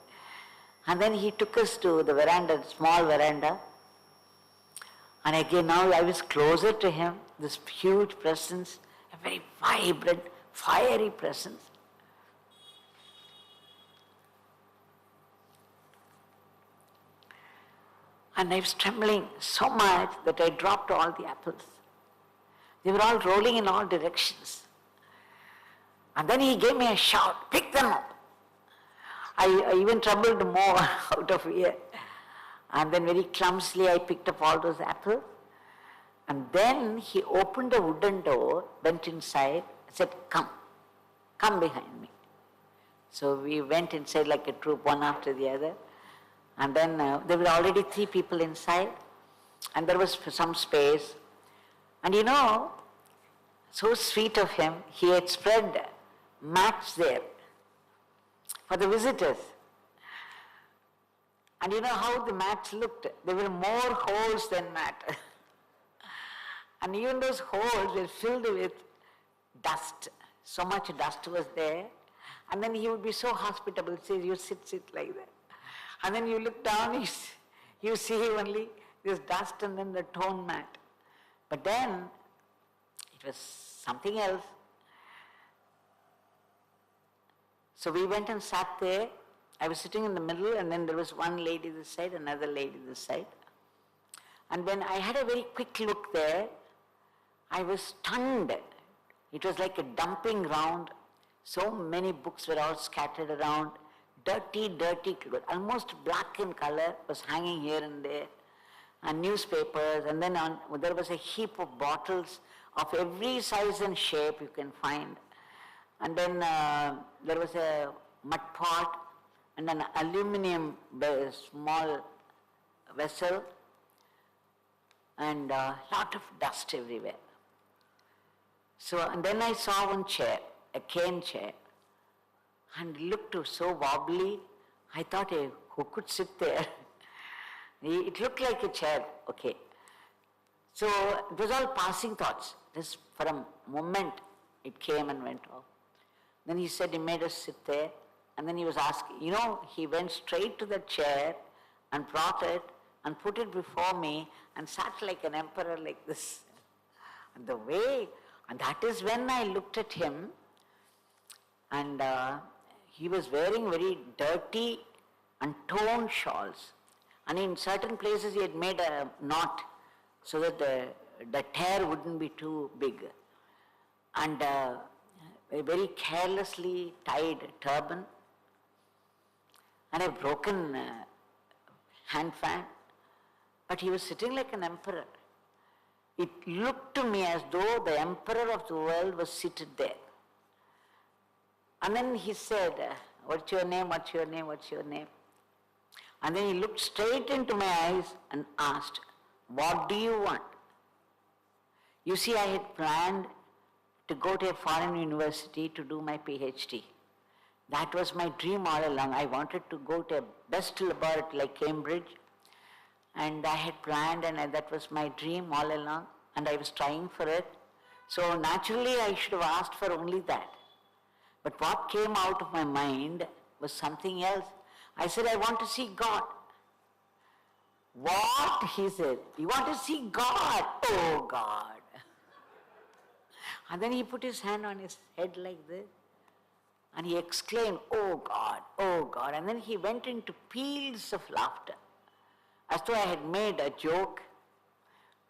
And then he took us to the veranda, small veranda. And again now I was closer to him, this huge presence, a very vibrant, fiery presence. And I was trembling so much that I dropped all the apples. They were all rolling in all directions. And then he gave me a shout, pick them up. I even trembled more out of fear. And then very clumsily I picked up all those apples. And then he opened a wooden door, went inside, said, come behind me. So we went inside like a troop, one after the other. And then there were already 3 people inside, and there was some space. And you know, so sweet of him, he had spread mats there for the visitors. And you know how the mats looked? There were more holes than mat. And even those holes were filled with dust. So much dust was there. And then he would be so hospitable, say, you sit like that. And then you look down, you see only this dust and then the torn mat. But then it was something else. So we went and sat there. I was sitting in the middle, and then there was one lady this side, another lady this side. And when I had a very quick look there, I was stunned. It was like a dumping ground. So many books were all scattered around. Dirty, almost black in color, was hanging here and there, and newspapers, and then there was a heap of bottles of every size and shape you can find. And then there was a mud pot and an aluminium small vessel, and a lot of dust everywhere. So, and then I saw one chair, a cane chair, and looked so wobbly. I thought, hey, who could sit there? It looked like a chair, okay. So it was all passing thoughts. Just for a moment it came and went off. Then he said he made us sit there, and then he was asking, you know, he went straight to the chair and brought it and put it before me and sat like an emperor like this. And the way, and that is when I looked at him, and he was wearing very dirty and torn shawls. And in certain places he had made a knot so that the tear wouldn't be too big. And a very carelessly tied turban, and a broken hand fan. But he was sitting like an emperor. It looked to me as though the emperor of the world was seated there. And then he said, what's your name, what's your name, what's your name? And then he looked straight into my eyes and asked, what do you want? You see, I had planned to go to a foreign university to do my PhD. That was my dream all along. I wanted to go to a best laboratory like Cambridge, and I had planned, and that was my dream all along, and I was trying for it. So naturally I should have asked for only that. But what came out of my mind was something else. I said, I want to see God. What? He said, you want to see God? Oh God. And then he put his hand on his head like this, And he exclaimed, "Oh God, oh God." And then he went into peals of laughter, as though I had made a joke,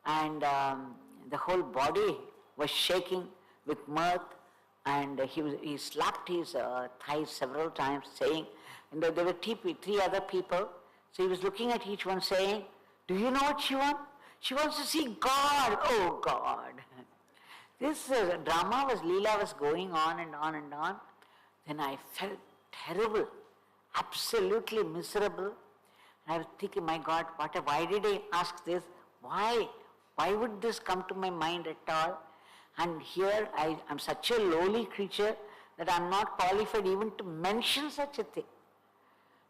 and the whole body was shaking with mirth, and he slapped his thighs several times, saying, and there were three other people, so he was looking at each one saying, "Do you know what she wants? She wants to see God, oh God." This drama Leela was going on and on and on. Then I felt terrible, absolutely miserable. And I was thinking, my God, why did I ask this? Why? Why would this come to my mind at all? And here I'm such a lowly creature that I'm not qualified even to mention such a thing.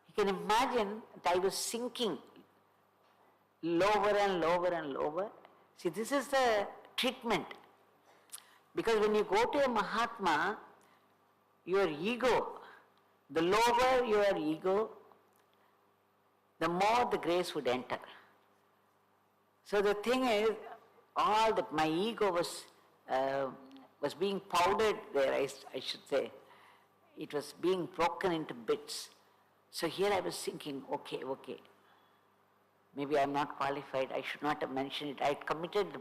You can imagine that I was sinking lower and lower and lower. See, this is the treatment. Because when you go to a Mahatma, your ego, the lower your ego, the more the grace would enter. So the thing is, all that my ego was being powdered there, I should say. It was being broken into bits. So here I was thinking, okay, maybe I'm not qualified, I should not have mentioned it. I had committed the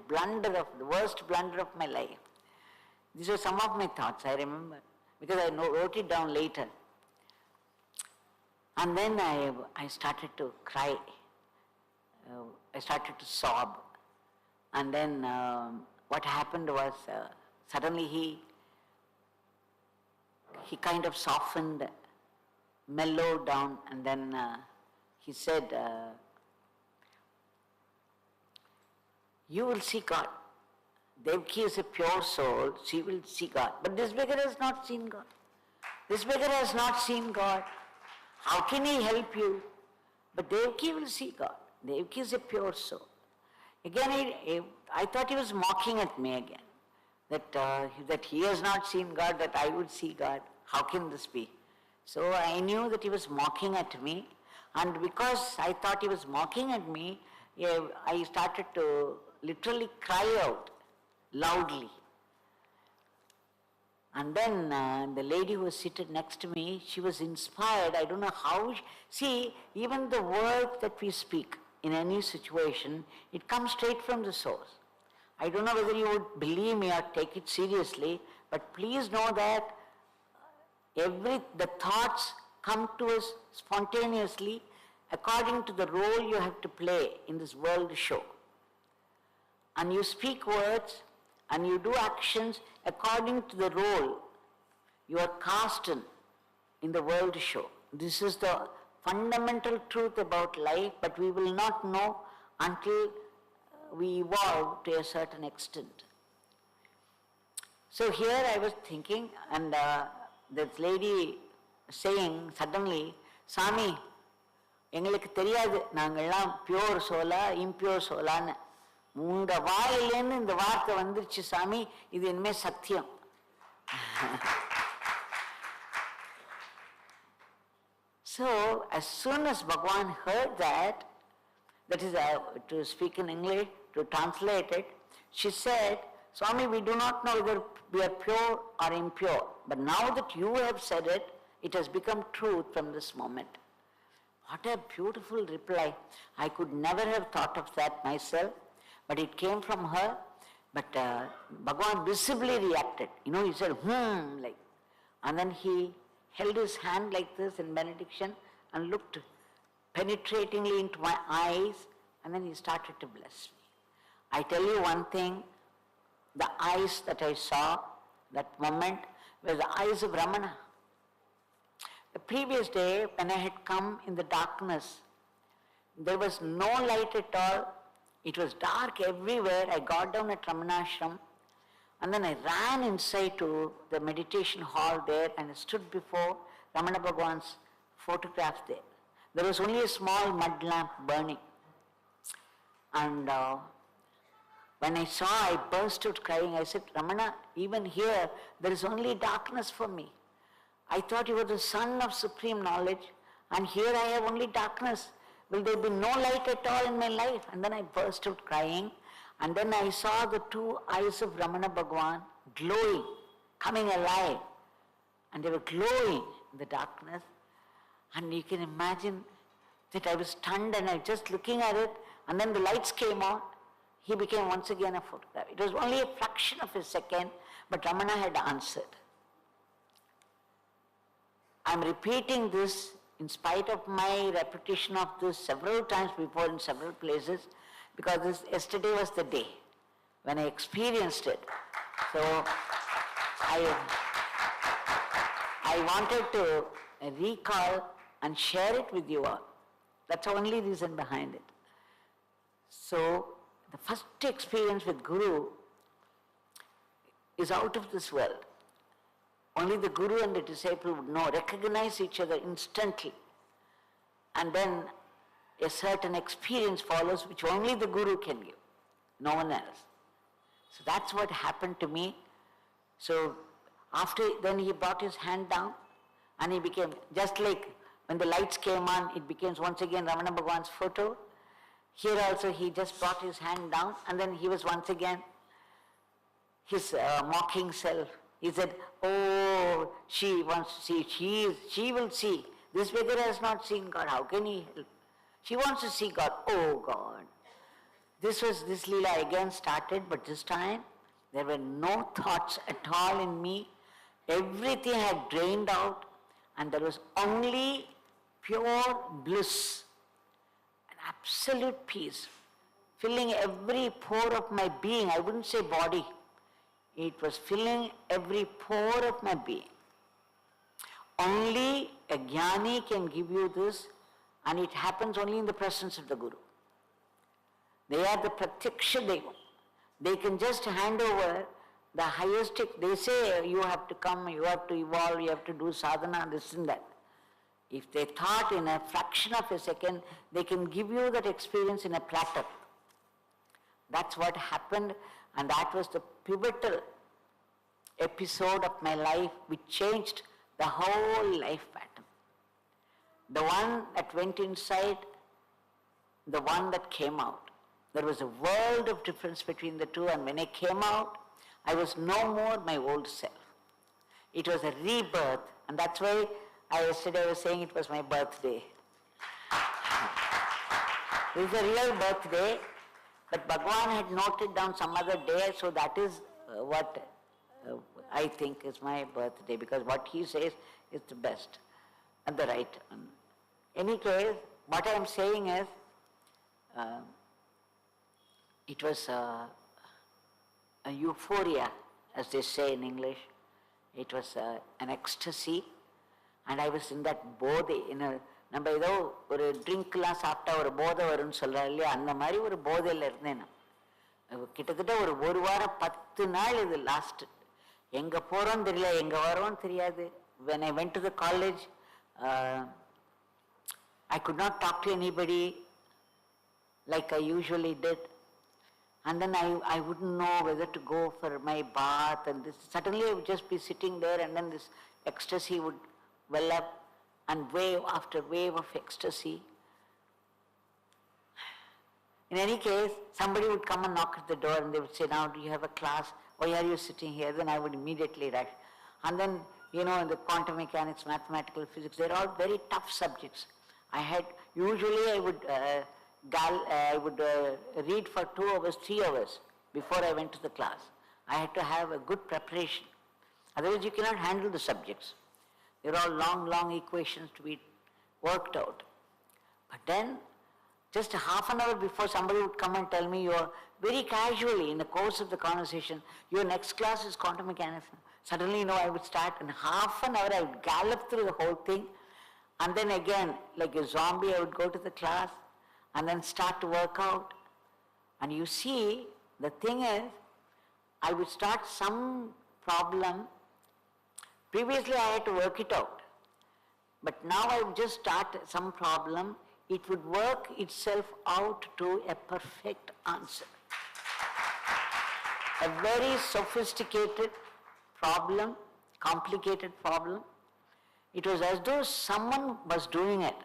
worst blunder of my life. These were some of my thoughts, I remember, because I wrote it down later. And then I started to cry. I started to sob. And then what happened was, suddenly he kind of softened, mellowed down, and then he said, "You will see God. Devaki is a pure soul, she will see God. But this beggar has not seen God. This beggar has not seen God. How can he help you? But Devaki will see God. Devaki is a pure soul." Again, I thought he was mocking at me again. That he has not seen God, that I would see God. How can this be? So I knew that he was mocking at me. And because I thought he was mocking at me, I started to literally cry out loudly. And then the lady who was seated next to me, she was inspired. I don't know how. See, even the word that we speak in any situation, it comes straight from the source. I don't know whether you would believe me or take it seriously, but please know that the thoughts come to us spontaneously according to the role you have to play in this world show. And you speak words and you do actions according to the role you are cast in the world show. This is the fundamental truth about life, but we will not know until we evolve to a certain extent. So here I was thinking, and this lady saying suddenly, "Sami, எங்களுக்கு தெரியாது நாங்கள்லாம் pure சோலா impure சோலான்னு உங்க வாயிலேருந்து இந்த வார்த்தை வந்துருச்சு சாமி, இது இனிமே சத்தியம்." So as soon as Bhagavan heard that is to speak in English, to translate it, she said, "Swami, we do not know whether we are pure or impure, but now that you have said it, it has become truth from this moment." What a beautiful reply. I could never have thought of that myself, but it came from her. But Bhagavan visibly reacted. He said, like. And then he held his hand like this in benediction and looked penetratingly into my eyes, and then he started to bless me. I tell you one thing, the eyes that I saw that moment were the eyes of Ramana. The previous day, when I had come in the darkness, there was no light at all. It was dark everywhere. I got down at Ramana Ashram, and then I ran inside to the meditation hall there, and I stood before Ramana Bhagavan's photograph there. There was only a small mud lamp burning. And when I saw, I burst out crying. I said, "Ramana, even here, there is only darkness for me. I thought you were the son of supreme knowledge, and here I have only darkness. Will there be no light at all in my life?" And then I burst out crying, and then I saw the two eyes of Ramana Bhagavan glowing, coming alive. and they were glowing in the darkness. And you can imagine that I was stunned and I was just looking at it, and then the lights came on. He became once again a photograph. It was only a fraction of a second, but Ramana had answered. I'm repeating this in spite of my repetition of this several times before in several places, because yesterday was the day when I experienced it. So I wanted to recall and share it with you all. That's the only reason behind it. So the first experience with Guru is out of this world. Only the Guru and the disciple would know, recognize each other instantly. And then a certain experience follows which only the Guru can give, no one else. So that's what happened to me. So then he brought his hand down and he became, just like when the lights came on, it became once again Ramana Bhagavan's photo. Here also he just brought his hand down and then he was once again his mocking self. He said, oh, she wants to see, she will see. This beggar has not seen God, how can he help? She wants to see God, oh God. This Leela again started, but this time there were no thoughts at all in me. Everything had drained out and there was only pure bliss, an absolute peace, filling every pore of my being. I wouldn't say body. It was filling every pore of my being. Only a jnani can give you this, and it happens only in the presence of the Guru. They are the pratyaksha devam. They can just hand over the highest. They say you have to come, you have to evolve, you have to do sadhana, this and that. If they thought in a fraction of a second, they can give you that experience in a platter. That's what happened, and that was the pivotal episode of my life which changed the whole life pattern. The one that went inside, the one that came out. There was a world of difference between the two, and when I came out, I was no more my old self. It was a rebirth, and that's why yesterday I was saying it was my birthday. It is a real birthday, but Bhagavan had noted down some other day, so that is what I think is my birthday, because what he says is the best and the right one. In any case, what I am saying is, it was a euphoria, as they say in English. It was an ecstasy, and I was in that bodhi, நம்ம ஏதோ ஒரு ட்ரிங்க்லாம் சாப்பிட்டா ஒரு போதை வரும்னு சொல்கிறோம் இல்லையா, அந்த மாதிரி ஒரு போதையில் இருந்தேன் நான். கிட்டத்தட்ட ஒரு வாரம் 10 நாள் இது லாஸ்ட்டு. எங்கே போகிறோன்னு தெரியல, எங்கே வரோன்னு தெரியாது. When I went to the college, I could not talk to anybody like I usually did. And then I wouldn't know whether to go for my bath, and suddenly I would just be sitting there, and then this ecstasy would well up, and wave after wave of ecstasy. In any case, somebody would come and knock at the door and they would say, now do you have a class? Why are you sitting here? Then I would immediately rush. And then, in the quantum mechanics, mathematical physics, they're all very tough subjects. Usually I would read for 2 hours, 3 hours before I went to the class. I had to have a good preparation. Otherwise you cannot handle the subjects. They're all long equations to be worked out. But then, just half an hour before, somebody would come and tell me, very casually in the course of the conversation, your next class is quantum mechanics. Suddenly, I would start, in half an hour I would gallop through the whole thing, and then again, like a zombie, I would go to the class, and then start to work out. And you see, the thing is, I would start some problem. Previously I had to work it out, but now I would just start some problem. It would work itself out to a perfect answer. A very sophisticated problem, complicated problem. It was as though someone was doing it.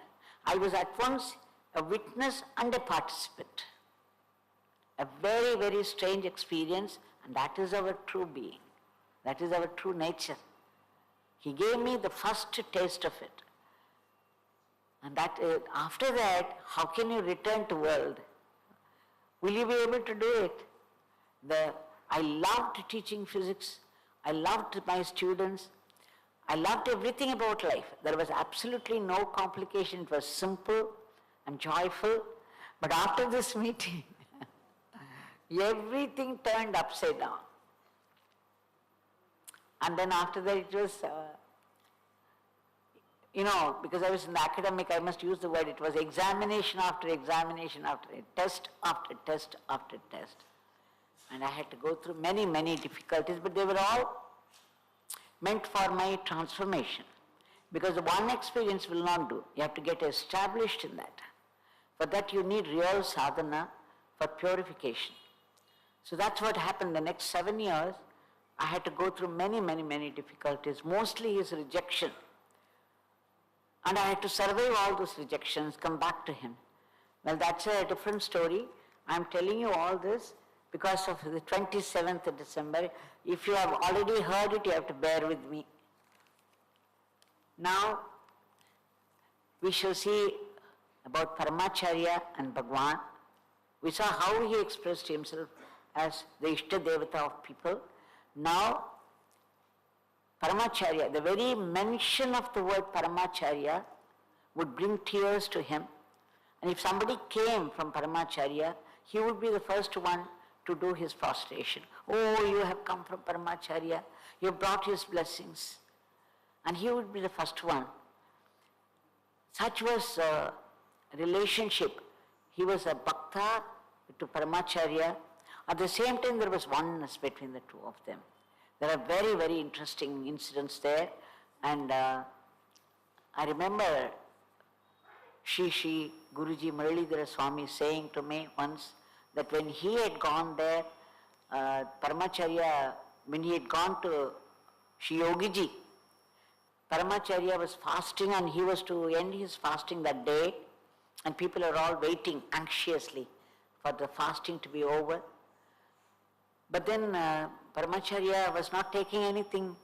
I was at once a witness and a participant. A very, very strange experience, and that is our true being. That is our true nature. He gave me the first taste of it. And that after that, how can you return to world? Will you be able to do it? I loved teaching physics. I loved my students. I loved everything about life. There was absolutely no complication. It was simple and joyful. But after this meeting, everything turned upside down. And then after that it was, because I was in the academic, I must use the word, it was examination after examination after test after test after test. And I had to go through many, many difficulties, but they were all meant for my transformation. Because the one experience will not do. You have to get established in that. For that you need real sadhana for purification. So that's what happened. The next 7 years, I had to go through many, many, many difficulties, mostly his rejection. And I had to survive all those rejections, come back to him. Well, that's a different story. I'm telling you all this because of the 27th of December. If you have already heard it, you have to bear with me. Now, we shall see about Paramacharya and Bhagawan. We saw how he expressed himself as the Ishta Devata of people. Now, Paramacharya, the very mention of the word Paramacharya would bring tears to him. And if somebody came from Paramacharya, he would be the first one to do his prostration. Oh, you have come from Paramacharya, you have brought his blessings. And he would be the first one. Such was a relationship. He was a bhakta to Paramacharya. At the same time, there was oneness between the two of them. There are very, very interesting incidents there. And I remember Shri Guruji Muralidhara Swami saying to me once that when he had gone there, Paramacharya, when he had gone to Shri Yogiji, Paramacharya was fasting and he was to end his fasting that day, and people are all waiting anxiously for the fasting to be over. But then Paramacharya was not taking anything.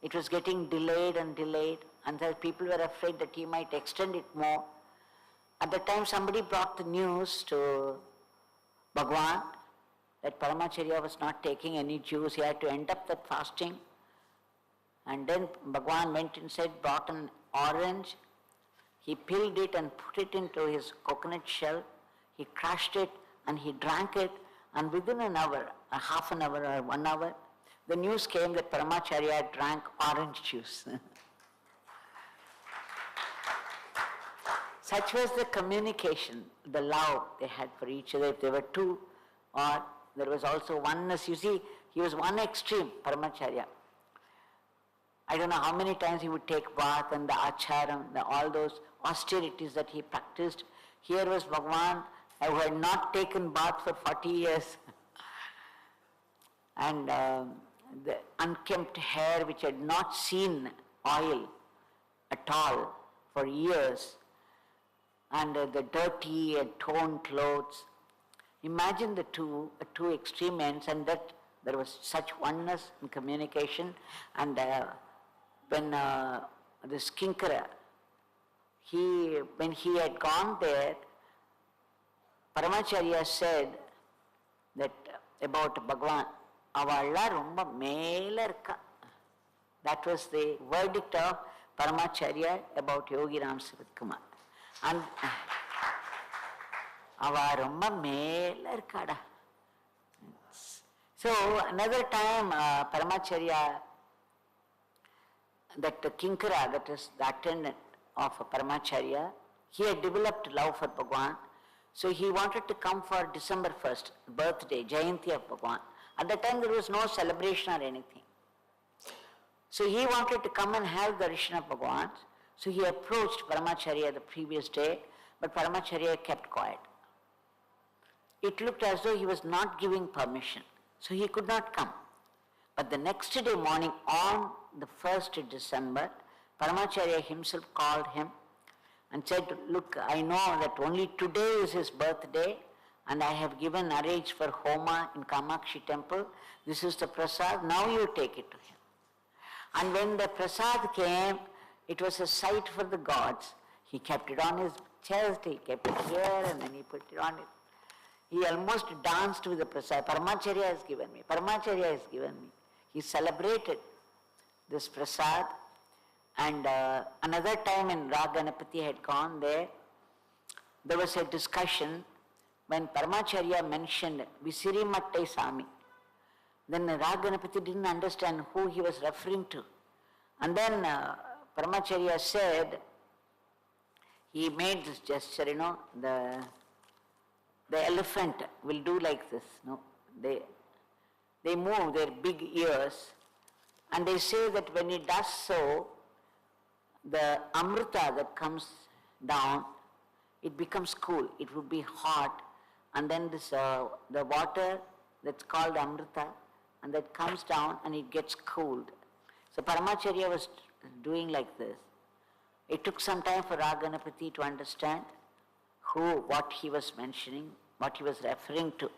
It was getting delayed, and the people were afraid that he might extend it more. At the time, somebody brought the news to Bhagawan that Paramacharya was not taking any juice. He had to end up that fasting. And then Bhagawan went inside, brought an orange. He peeled it and put it into his coconut shell. He crushed it and he drank it. And within an hour, half an hour or 1 hour, the news came that Paramacharya drank orange juice. Such was the communication, the love they had for each other. If they were two, or there was also oneness. You see, he was one extreme, Paramacharya. I don't know how many times he would take bath and the acharam, all those austerities that he practiced. Here was Bhagawan, who had not taken bath for 40 years. And the unkempt hair which had not seen oil at all for years. And the dirty and torn clothes. Imagine the two extreme ends, and that there was such oneness in communication. And when this Kinkara, when he had gone there, Paramacharya said that about Bhagavan, avalla romba mela irka. That was the verdict of Paramacharya about Yogi Ramsuratkumar. And ava romba mela irkada. So another time Paramacharya, that Kinkara, that is the attendant of Paramacharya, he had developed love for Bhagavan. So he wanted to come for December 1st, birthday, Jayanti of Bhagavan. At that time there was no celebration or anything. So he wanted to come and have the darshan of Bhagavan. So he approached Paramacharya the previous day, but Paramacharya kept quiet. It looked as though he was not giving permission. So he could not come. But the next day morning, on the 1st of December, Paramacharya himself called him and said, look, I know that only today is his birthday, and I have arranged for Homa in Kamakshi temple. This is the prasad, now you take it to him. And when the prasad came, it was a sight for the gods. He kept it on his chest, he kept it here, and then he put it on it. He almost danced with the prasad. Paramacharya has given me. Paramacharya has given me. He celebrated this prasad. And another time when Raganapati had gone there was a discussion when Paramacharya mentioned Visirimattai Sami. Then Raganapati didn't understand who he was referring to. And then Paramacharya said, he made this gesture, the elephant will do like this. No, they move their big ears, and they say that when it does so, the amrita that comes down, it becomes cool. It would be hot, and then this the water that's called amrita, and that comes down and it gets cooled. So Paramacharya was doing like this. It took some time for Raganapati to understand what he was mentioning, what he was referring to.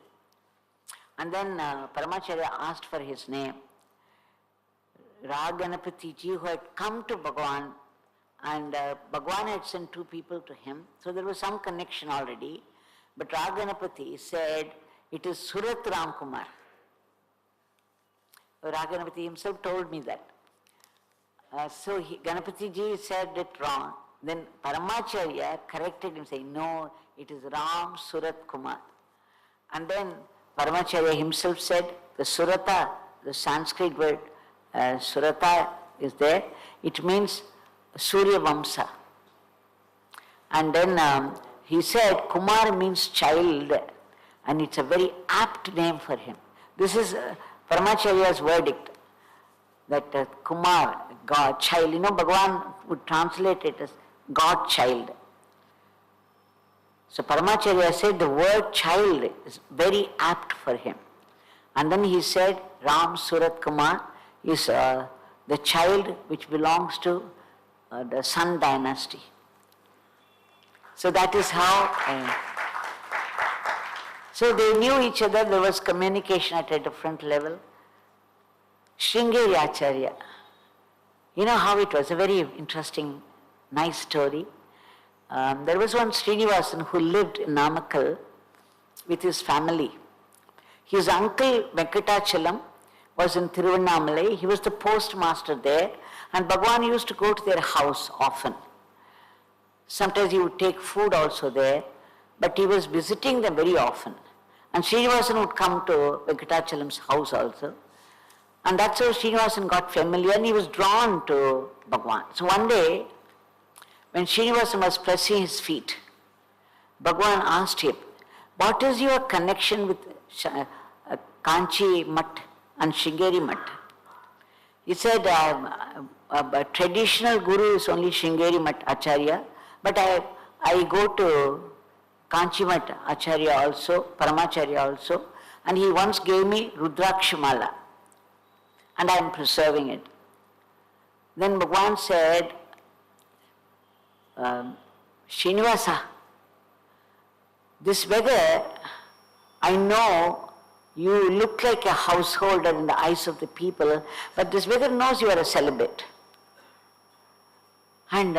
And then Paramacharya asked for his name. Raganapati ji, who had come to Bhagavan, and Bhagavan had sent 2 people to him, so there was some connection already. But Raganapati said, it is Surat Ramkumar. Raganapati himself told me that. So Ganapati ji said it wrong. Then Paramacharya corrected him, saying, no, it is Ram Surat Kumar. And then Paramacharya himself said, the Surata, the Sanskrit word Surata is there. It means Surya Vamsa. And then he said, Kumar means child, and it's a very apt name for him. This is Paramacharya's verdict, that Kumar, God, child. Bhagavan would translate it as Godchild. So Paramacharya said the word child is very apt for him. And then he said Ram Surat Kumar is the child which belongs to the Sun dynasty. So that is how... so they knew each other, there was communication at a different level. Sringeri Acharya, you know how it was, a very interesting, nice story. There was one Srinivasan who lived in Namakkal with his family. His uncle Venkatachalam was in Tiruvannamalai. He was the postmaster there, and Bhagavan used to go to their house often. Sometimes he would take food also there, but he was visiting them very often. And Srinivasan would come to Venkatachalam's house also. And that's how Srinivasan got familiar, and he was drawn to Bhagavan. So one day, when Srinivasan was pressing his feet, Bhagavan asked him, what is your connection with Kanchi Mat and Sringeri Mat? He said, a traditional guru is only Sringeri Mat Acharya, but I go to Kanchi Mat Acharya also, Paramacharya also, and he once gave me Rudrakshamala, and I am preserving it. Then Bhagavan said, Srinivasa, this beggar, I know you look like a householder in the eyes of the people, but this beggar knows you are a celibate. And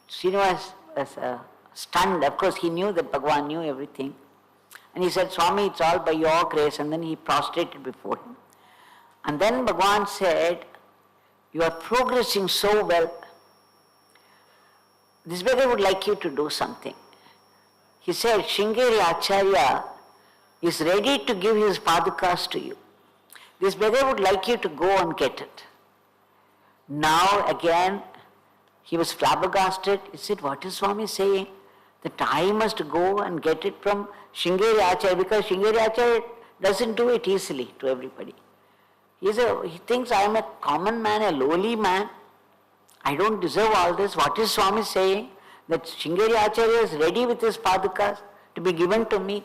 Srinivasa was stunned. Of course, he knew that Bhagavan knew everything. And he said, Swami, it's all by your grace. And then he prostrated before him. And then Bhagavan said, you are progressing so well. This beggar would like you to do something. He said, Sringeri Acharya is ready to give his padukas to you. This beggar would like you to go and get it. Now again, he was flabbergasted. He said, what is Swami saying? That I must go and get it from Sringeri Acharya, because Sringeri Acharya doesn't do it easily to everybody. He thinks I am a common man, a lowly man. I don't deserve all this. What is Swami saying? That Sringeri Acharya is ready with his padukas to be given to me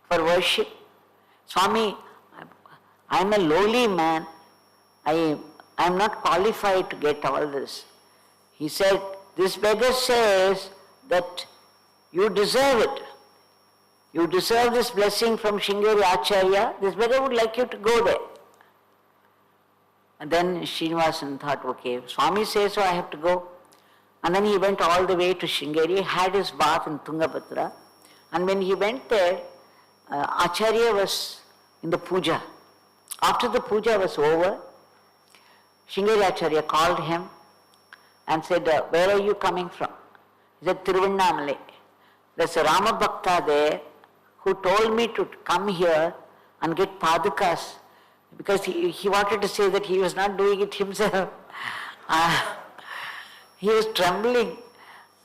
for worship. Swami, I am a lowly man. I am not qualified to get all this. He said, this beggar says that you deserve it. You deserve this blessing from Sringeri Acharya. This beggar would like you to go there. And then Srinivasan thought, okay, Swami says so, I have to go. And then he went all the way to Sringeri, had his bath in Tungabhadra. And when he went there, Acharya was in the puja. After the puja was over, Sringeri Acharya called him and said, where are you coming from? He said, Tiruvannamalai. There's a Rama Bhakta there who told me to come here and get padukas, because he wanted to say that he was not doing it himself. He was trembling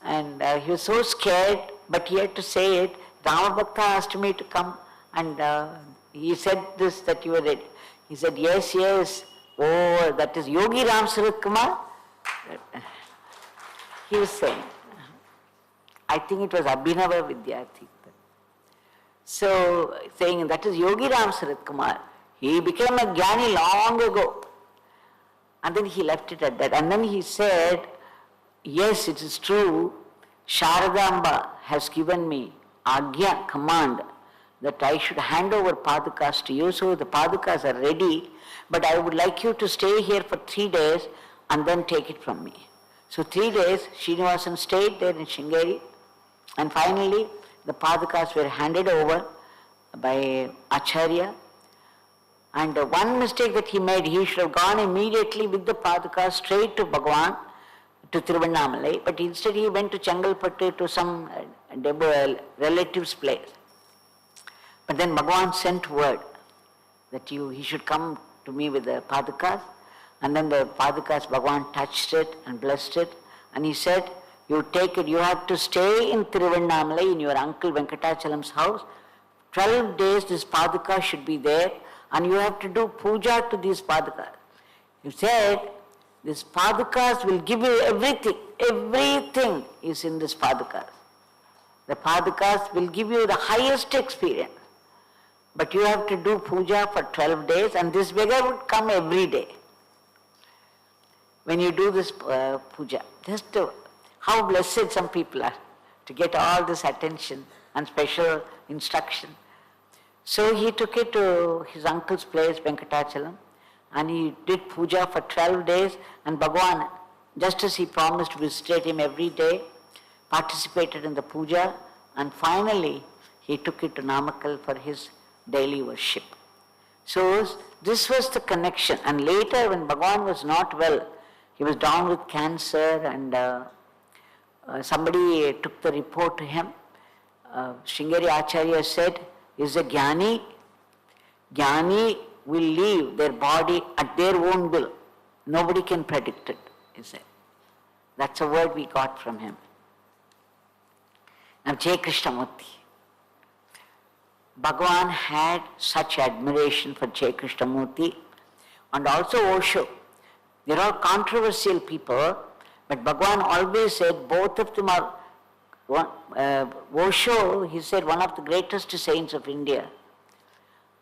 and he was so scared, but he had to say it. Rama Bhakta asked me to come, and he said this, that you were ready. He said, yes, yes. Oh, that is Yogi Ramsuratkumar? He was saying. I think it was Abhinava Vidyarthi. So, saying that is Yogi Ramsuratkumar. He became a jnani long ago. And then he left it at that. And then he said, yes, it is true, Sharadamba has given me Agya, command, that I should hand over padukas to you. So the padukas are ready, but I would like you to stay here for 3 days and then take it from me. So 3 days, Srinivasan stayed there in Sringeri, and finally the padukas were handed over by Acharya. And one mistake that he made, he should have gone immediately with the padukas straight to Bhagavan, to Tiruvannamalai, but instead he went to Changalpattu to some relative's place. But then Bhagavan sent word that he should come to me with the padukas, and then the padukas, Bhagavan touched it and blessed it, and he said, you take it, you have to stay in Tiruvannamalai in your uncle Venkatachalam's house. 12 days this paduka should be there, and you have to do puja to these padukas. He said, these padukas will give you everything. Everything is in this padukas. The padukas will give you the highest experience. But you have to do puja for 12 days, and this beggar would come every day. When you do this puja, just how blessed some people are to get all this attention and special instruction. So he took it to his uncle's place, Venkatachalam, and he did puja for 12 days, and Bhagavan, just as he promised, visited him every day, participated in the puja, and finally he took it to Namakkal for his daily worship. So this was the connection. And later when Bhagavan was not well, he was down with cancer, and somebody took the report to him. Sringeri Acharya said, is a jnani. Jnani will leave their body at their own will. Nobody can predict it, he said. That's a word we got from him. Now Jaya Krishnamurti. Bhagavan had such admiration for Jaya Krishnamurti, and also Osho. They're all controversial people, but Bhagavan always said both of them are Osho, he said, one of the greatest saints of India.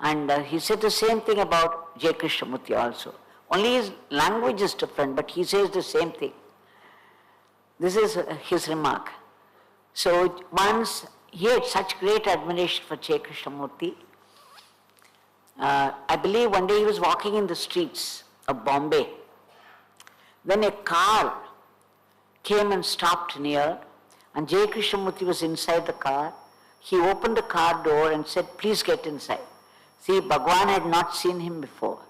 And he said the same thing about Jaya Krishnamurti also. Only his language is different, but he says the same thing. This is his remark. So once he had such great admiration for Jaya Krishnamurti, I believe one day he was walking in the streets of Bombay. Then a car came and stopped near, and Jaya Krishnamurti was inside the car. He opened the car door and said, please get inside. See, Bhagavan had not seen him before.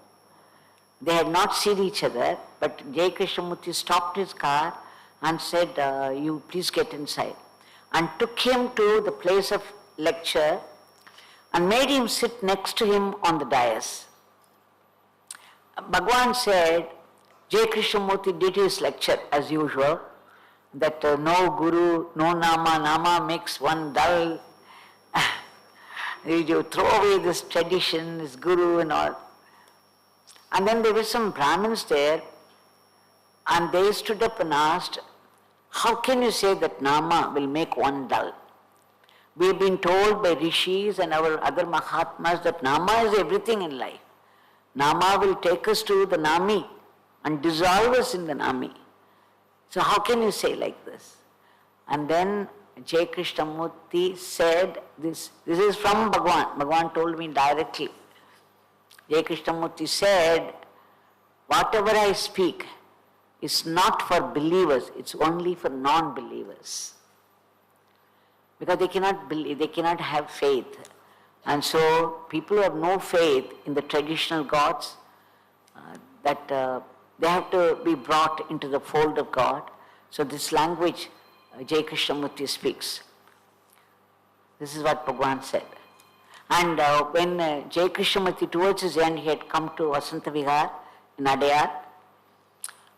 They had not seen each other, but Jaya Krishnamurti stopped his car and said, you please get inside. And took him to the place of lecture and made him sit next to him on the dais. Bhagavan said, Jaya Krishnamurti did his lecture as usual, that no guru, no nama, nama makes one dull. You throw away this tradition, this guru and all. And then there were some Brahmins there, and they stood up and asked, how can you say that nama will make one dull? We have been told by rishis and our other Mahatmas that nama is everything in life. Nama will take us to the Nami and dissolve us in the Nami. So how can you say like this? And then Jaya Krishnamurti said this is from Bhagavan. Bhagavan told me directly. Jaya Krishnamurti said, whatever I speak is not for believers, it's only for non-believers. Because they cannot believe, they cannot have faith. And so people who have no faith in the traditional gods, they have to be brought into the fold of God. So this language Jaya Krishnamurti speaks. This is what Bhagavan said. And when Jaya Krishnamurti towards his end, he had come to Vasanta Vihar in Adayar,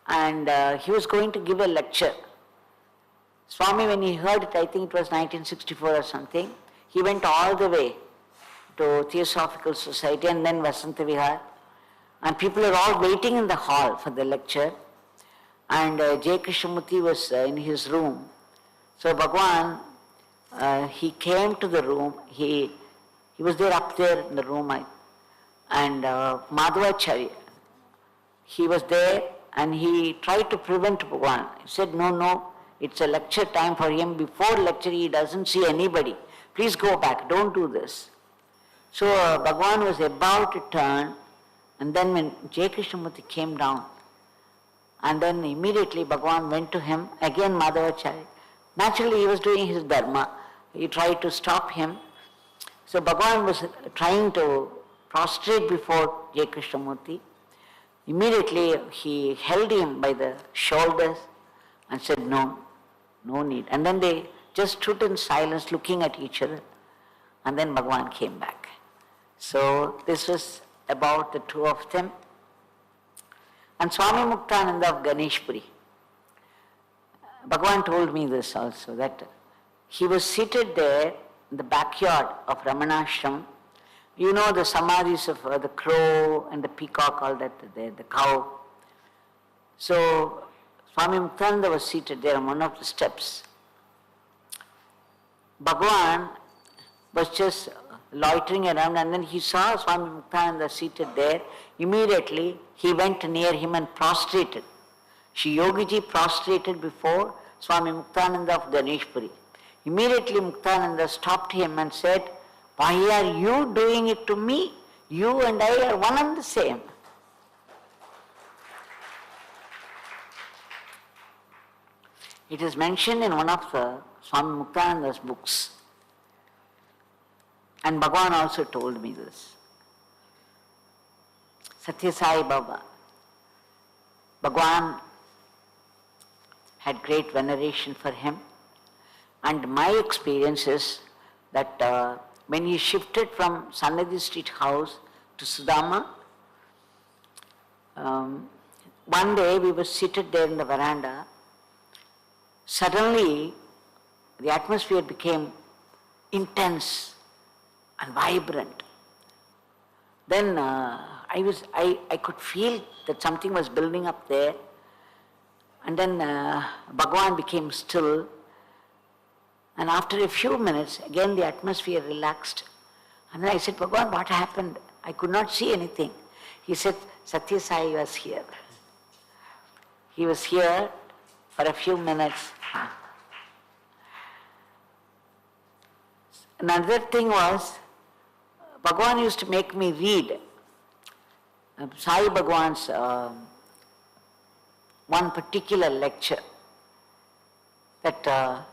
and he was going to give a lecture. Swami, when he heard it, I think it was 1964 or something, he went all the way to Theosophical Society and then Vasanta Vihar, and people are all waiting in the hall for the lecture, and Jaya Krishnamurti was in his room. So Bhagavan, he came to the room, he was there up there in the room, and Madhavacharya, he was there and he tried to prevent Bhagavan. He said, no, it's a lecture time for him. Before lecture he doesn't see anybody. Please go back, don't do this. So Bhagavan was about to turn, and then when Jaya Krishnamurti came down, and then immediately Bhagavan went to him, again Madhavacharya. Naturally he was doing his dharma. He tried to stop him. So Bhagavan was trying to prostrate before Jaya Krishnamurti. Immediately he held him by the shoulders and said, no need. And then they just stood in silence looking at each other. And then Bhagavan came back. So this was about the two of them. And Swami Muktananda of Ganeshpuri, Bhagavan told me this also, that he was seated there in the backyard of Ramana Ashram. You know the samadhis of the crow and the peacock, all that there, the cow. So Swami Muktananda was seated there on one of the steps. Bhagavan was just loitering around, and then he saw Swami Muktananda seated there. Immediately he went near him and prostrated. Shri Yogiji prostrated before Swami Muktananda of Ganeshpuri. Immediately Muktananda stopped him and said, why are you doing it to me? You and I are one and the same. It is mentioned in one of the Swami Muktananda's books. And Bhagavan also told me this. Satya Sai Baba, Bhagavan had great veneration for him. And my experience is that when he shifted from Sannadhi Street house to Sudama, one day we were seated there in the veranda. Suddenly the atmosphere became intense and vibrant. Then I could feel that something was building up there, and then Bhagavan became still, and after a few minutes again the atmosphere relaxed, and then I said, Bhagavan, what happened? I could not see anything. He said, Satya Sai was here. He was here for a few minutes. Another thing was, Bhagavan used to make me read Sai Bhagavan's one particular lecture, that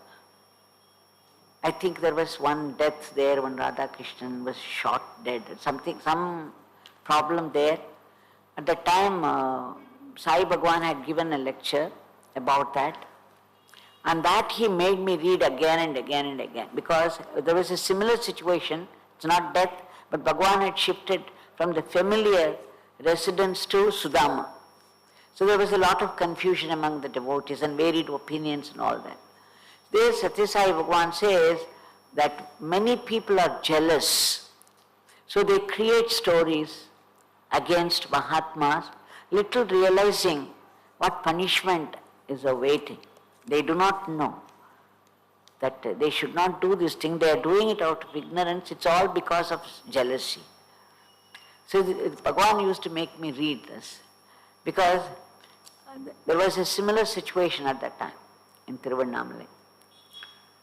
I think there was one death there when Radha Krishnan was shot dead, some problem there. At that time Sai Bhagavan had given a lecture about that, and that he made me read again and again and again, because there was a similar situation. It's not death, but Bhagavan had shifted from the familiar residence to Sudama. So there was a lot of confusion among the devotees and varied opinions and all that. There Satya Sai Bhagavan says that many people are jealous, so they create stories against Mahatmas, little realizing what punishment is awaiting. They do not know that they should not do this thing. They are doing it out of ignorance. It's all because of jealousy. So Bhagavan used to make me read this, because there was a similar situation at that time in Tiruvannamalai.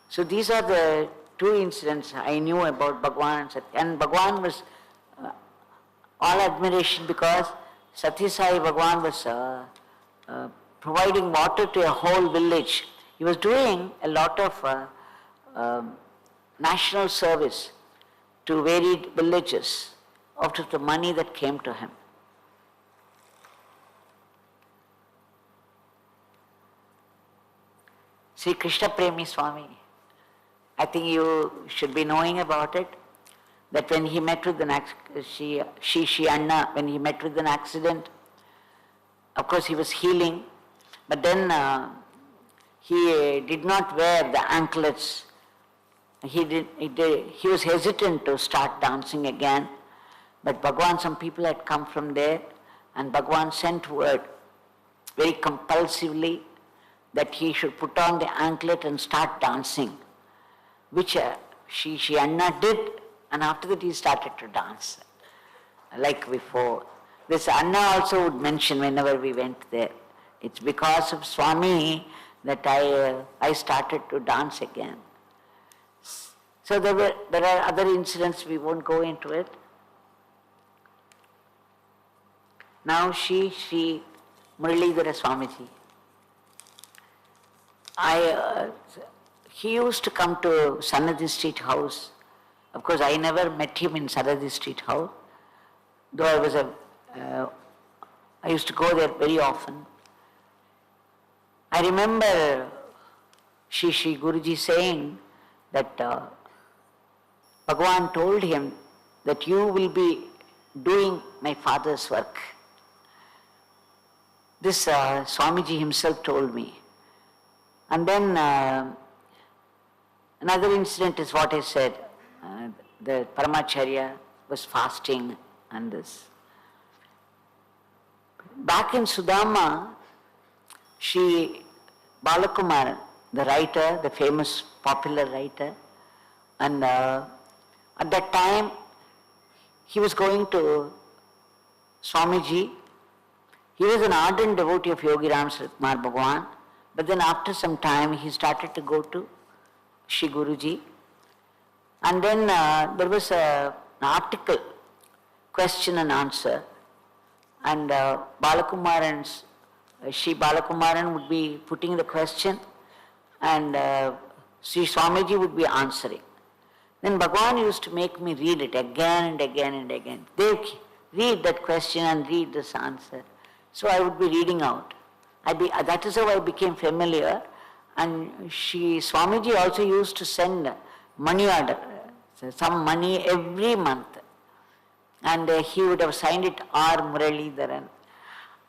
So these are the two incidents I knew about Bhagavan and Satya. And Bhagavan was all admiration, because Sathya Sai Bhagavan was providing water to a whole village. He was doing a lot of national service to varied villages out of the money that came to him. Sri Krishna Premi Swami, I think you should be knowing about it, that when he met with Anna, when he met with an accident, of course he was healing, but then he did not wear the anklets. He was hesitant to start dancing again, but Bhagavan, some people had come from there, and Bhagavan sent word very compulsively that he should put on the anklet and start dancing, which Anna did, and after that he started to dance, like before. This Anna also would mention whenever we went there, it's because of Swami that I started to dance again. So there are other incidents, we won't go into it. Now Sri Muralidhara Swamiji. He used to come to Sanadi Street House. Of course, I never met him in Sanadi Street House, though I used to go there very often. I remember Shri Guruji saying that Bhagavan told him that you will be doing my father's work. This Swamiji himself told me. And then another incident is what I said. The Paramacharya was fasting and this. Back in Sudama, Sri Balakumar, the writer, the famous popular writer, and at that time he was going to Swamiji. He was an ardent devotee of Yogi Ramsuratkumar Bhagavan, but then after some time he started to go to Shri Guruji. And then there was an article, question and answer, and Shri Balakumaran would be putting the question and Sri Swamiji would be answering. Then Bhagavan used to make me read it again and again and again. Devaki, read that question and read this answer. So I would be reading out. That is how I became familiar. And Swamiji also used to send money order, some money every month. And he would have signed it R. Muralidharan.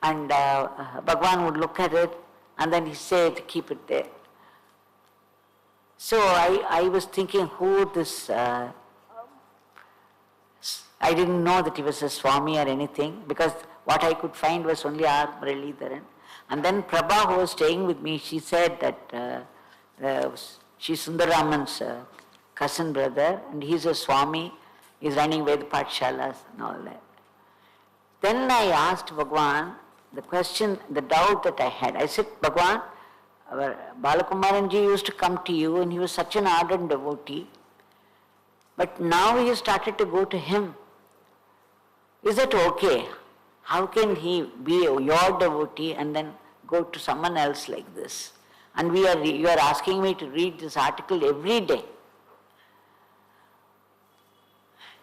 And Bhagavan would look at it and then he said, keep it there. So I was thinking who this, I didn't know that he was a Swami or anything, because what I could find was only R. Muralidharan. And then Prabha, who was staying with me, she said that she's Sundaraman's cousin brother, and he's a Swami, he's running Ved Pathshalas and all that. Then I asked Bhagavan the question, the doubt that I had. I said, Bhagavan, our Balakumaranji used to come to you and he was such an ardent devotee, but now he started to go to him. Is that okay? How can he be your devotee and then go to someone else like this? And you are asking me to read this article every day.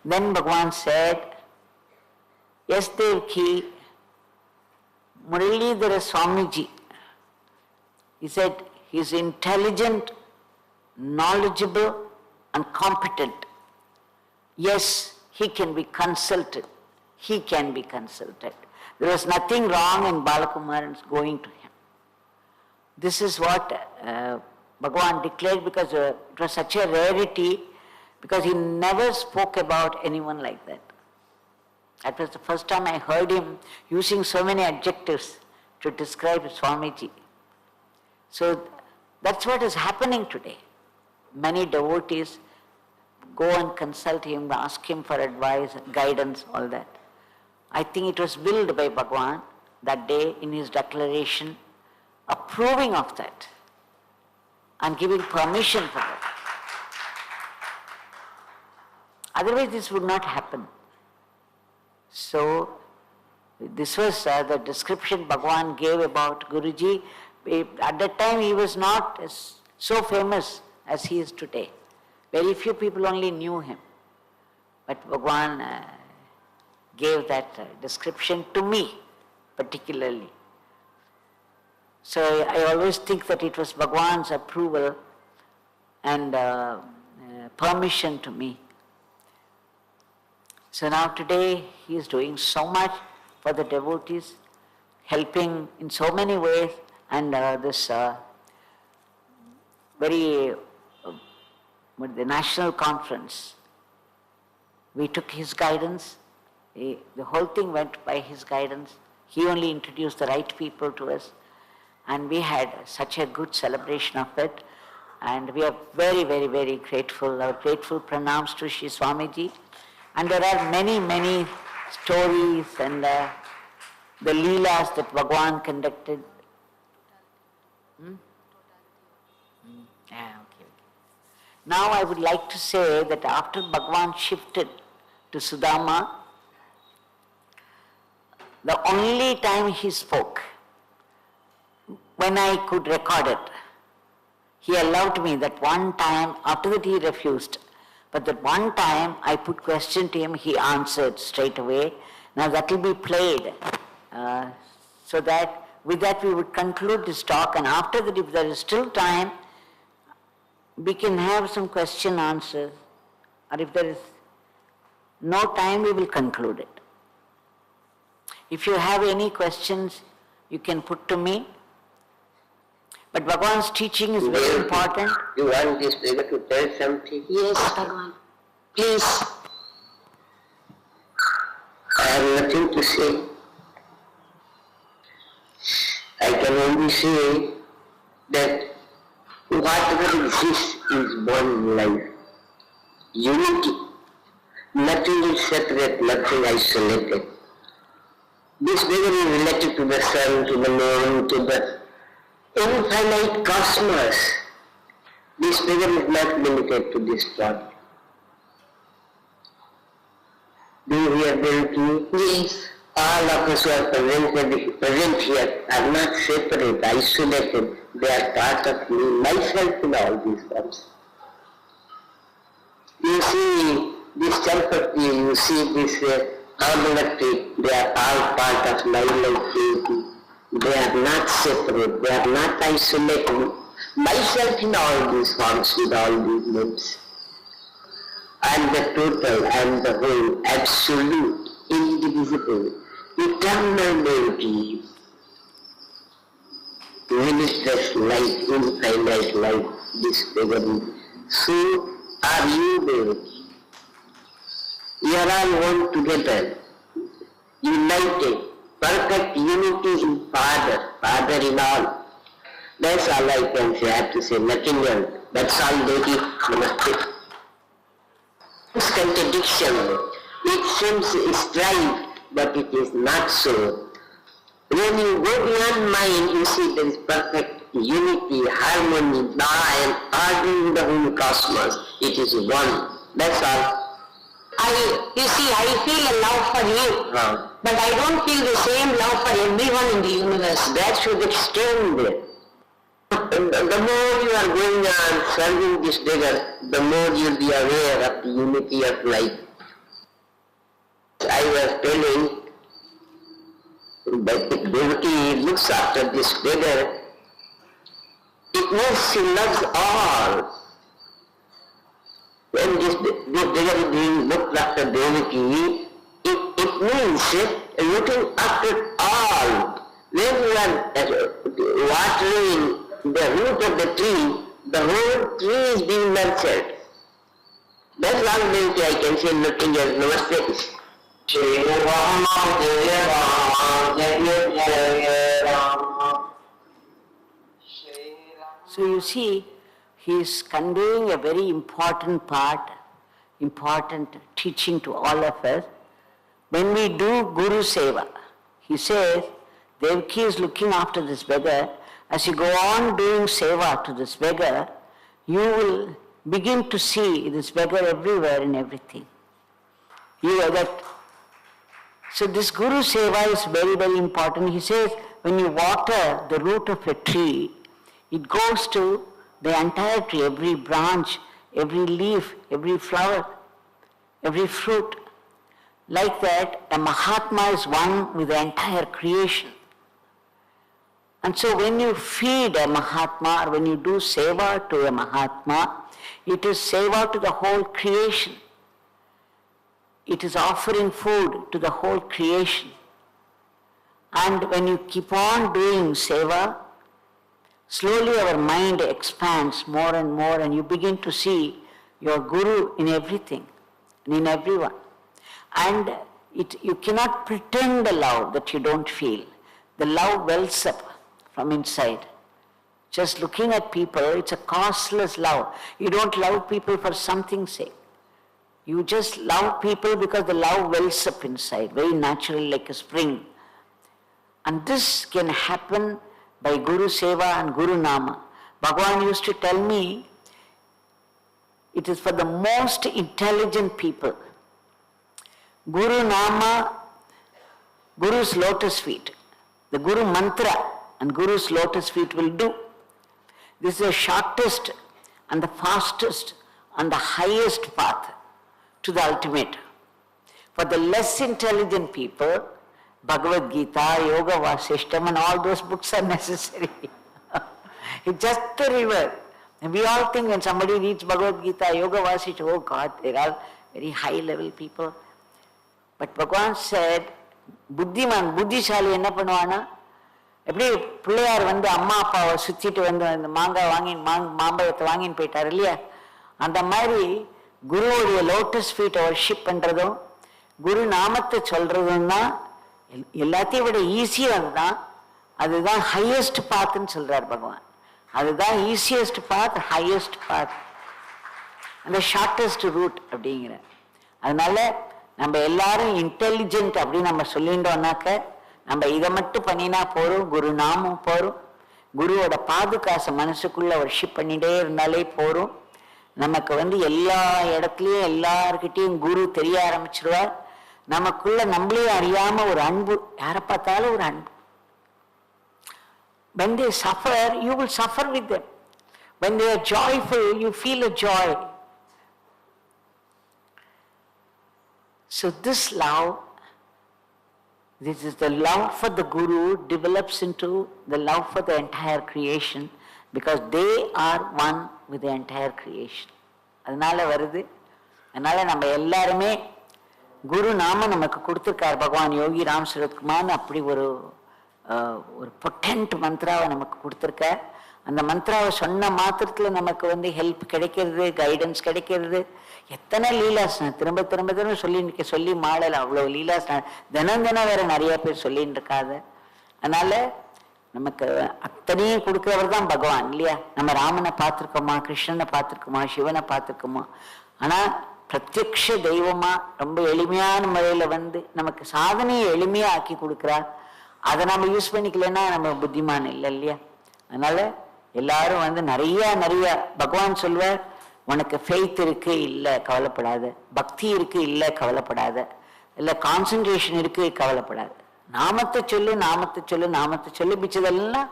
Then Bhagavan said, yes, Devaki, Muralidhara Swamiji, he said, he is intelligent, knowledgeable and competent. Yes, he can be consulted. He can be consulted. There was nothing wrong in Balakumaran's going to him. This is what Bhagavan declared, because it was such a rarity, because he never spoke about anyone like that. That was the first time I heard him using so many adjectives to describe Swamiji. So that's what is happening today. Many devotees go and consult him, ask him for advice, guidance, all that. I think it was willed by Bhagavan that day in his declaration, approving of that and giving permission for that. Otherwise this would not happen. So This was the description Bhagavan gave about Guruji. At that time he was not so famous as he is today. Very few people only knew him. But Bhagavan gave that description to me particularly. So I always think that it was Bhagavan's approval and permission to me. So now today he is doing so much for the devotees, helping in so many ways, and this the national conference, we took his guidance. The whole thing went by his guidance. He only introduced the right people to us, and we had such a good celebration of it. And we are very, very, very grateful. Our grateful pranams to Shri Swamiji. And there are many, many stories and the leelas that Bhagavan conducted. Yeah, okay. Now I would like to say that after Bhagavan shifted to Sudama, the only time he spoke, when I could record it, he allowed me that one time. After that he refused. But that one time I put question to him, he answered straight away. Now that will be played. So that with that we would conclude this talk, and after that, if there is still time, we can have some question answers. Or if there is no time, we will conclude it. If you have any questions, you can put to me. But Bhagavan's teaching is very important. You want this beggar to tell something? Yes, Bhagavan. Please. I have nothing to say. I can only say that whatever exists is born in life. Unity. Nothing is separate, nothing isolated. This beggar is related to the sun, to the moon, to the infinite cosmos. This beggar is not limited to this body. Do you hear, Devaki? Yes. All of us who are present here are not separate, isolated. They are part of me, myself in all these forms. You see this champati, you see this madevaki, they are all part of my life. They are not separate, they are not isolated. Myself in all these forms with all these names. I am the total, I am the whole, absolute, indivisible, eternal Devaki. Limitless light, infinite light, this Devaki. So are you, Devaki. We are all one together, united, perfect unity in Father, Father in all. That's all I can say. I have to say nothing else. That's all, Devaki. Namaste. This contradiction, it seems strife, but it is not so. When you go beyond mind, you see there is perfect unity, harmony, law and order in the whole cosmos. It is one. That's all. I feel a love for you, but I don't feel the same love for everyone in the universe. That should extend there. The more you are going on serving this beggar, the more you will be aware of the unity of life. I was telling that the devotee looks after this beggar, it means she loves all. When this beggar is being looked after devotee, it means looking after all. When you are watering the root of the tree, the whole tree is being nurtured. That's all I can say, nothing else. Namaste. So you see, he is conveying a very important part, important teaching to all of us. When we do Guru Seva, he says, Devaki is looking after this beggar. As you go on doing Seva to this beggar, you will begin to see this beggar everywhere in everything. You are that So this Guru Seva is very, very important. He says, when you water the root of a tree, it goes to the entire tree, every branch, every leaf, every flower, every fruit. Like that, a Mahatma is one with the entire creation. And so when you feed a Mahatma, or when you do Seva to a Mahatma, it is Seva to the whole creation. It is offering food to the whole creation. And when you keep on doing Seva, slowly our mind expands more and you begin to see your Guru in everything and in everyone. And you cannot pretend the love that you don't feel. The love wells up from inside. Just looking at people, it's a costless love. You don't love people for something's sake. You just love people because the love wells up inside, very naturally like a spring. And this can happen by Guru Seva and Guru Nama. Bhagavan used to tell me, it is for the most intelligent people. Guru Nama, Guru's lotus feet, the Guru Mantra and Guru's lotus feet will do. This is the shortest and the fastest and the highest path to the ultimate. For the less intelligent people, Bhagavad Gita, Yoga Vasishtam and all those books are necessary. It's just a river. And we all think when somebody reads Bhagavad Gita, Yoga Vasishtam, oh God, they're all very high level people. But Bhagavan said, புத்திசாலி என்ன பண்ணுவானா, எப்படி பிள்ளையார் வந்து அம்மா அப்பாவை சுத்திட்டு வந்து அந்த மாம்பழத்தை வாங்கின்னு போயிட்டார் இல்லையா, அந்த மாதிரி குருவுடைய லோட்டஸ் ஃபீட்டை வர்ஷிப் பண்றதும் குரு நாமத்தை சொல்றதும் தான் எல்லாத்தையும் விட ஈஸியாக அதுதான் ஹையஸ்ட் பாத்துன்னு சொல்றார் பகவான். அதுதான் ஈஸியஸ்ட் பாத், ஹையஸ்ட் பாத், அந்த ஷார்டஸ்ட் ரூட் அப்படிங்கிற. அதனால நம்ம எல்லாரும் இன்டெலிஜென்ட் அப்படின்னு நம்ம சொல்லிட்டோம்னாக்க, நம்ம இதை மட்டும் பண்ணினா போறோம், குரு நாமும் போறோம், குருவோட பாதுகாசை மனசுக்குள்ள வர்ஷிப் பண்ணிட்டே இருந்தாலே போறோம். நமக்கு வந்து எல்லா இடத்துலயும் எல்லார்கிட்டையும் குரு தெரிய ஆரம்பிச்சிருவார். நமக்குள்ள நம்மளே அறியாம ஒரு அன்பு, யாரை பார்த்தாலும் ஒரு அன்பு. When they suffer, you will suffer with them. When they are joyful, you feel a joy. So this love, this is the love for the Guru develops into the love for the entire creation because they are one with the entire creation. அதனால வருது. அதனால நம்ம எல்லாருமே குரு நாம நமக்கு கொடுத்துருக்கார் பகவான் யோகி ராம்சுரத்குமார். அப்படி ஒரு பொட்டன்ட் மந்த்ராவை நமக்கு கொடுத்துருக்கார். அந்த மந்த்ராவை சொன்ன மாத்திரத்துல நமக்கு வந்து ஹெல்ப் கிடைக்கிறது, கைடன்ஸ் கிடைக்கிறது. எத்தனை லீலாசனம் திரும்ப திரும்ப திரும்ப சொல்லி மாடல, அவ்வளவு லீலாசனம் தினம் வேற நிறைய பேர் சொல்லின்னு இருக்காது. அதனால நமக்கு அத்தனையும் கொடுக்கிறவர் தான் பகவான் இல்லையா. நம்ம ராமனை பார்த்துருக்கோமா, கிருஷ்ணனை பார்த்துருக்கோமா, சிவனை பார்த்துருக்கோமா, ஆனா பிரத்யக்ஷ தெய்வமா ரொம்ப எளிமையான முறையில வந்து நமக்கு சாதனையை எளிமையா ஆக்கி கொடுக்குறார். அதை நம்ம யூஸ் பண்ணிக்கலன்னா நம்ம புத்திமான் இல்லை இல்லையா. அதனால எல்லாரும் வந்து நிறைய பகவான் சொல்வார், உனக்கு ஃபெய்த் இருக்கு இல்லை கவலைப்படாத, பக்தி இருக்கு இல்லை கவலைப்படாத, இல்லை கான்சன்ட்ரேஷன் இருக்கு கவலைப்படாத, நாமத்தை சொல்லு நாமத்தை சொல்லு நாமத்தை சொல்லி பிச்சதெல்லாம்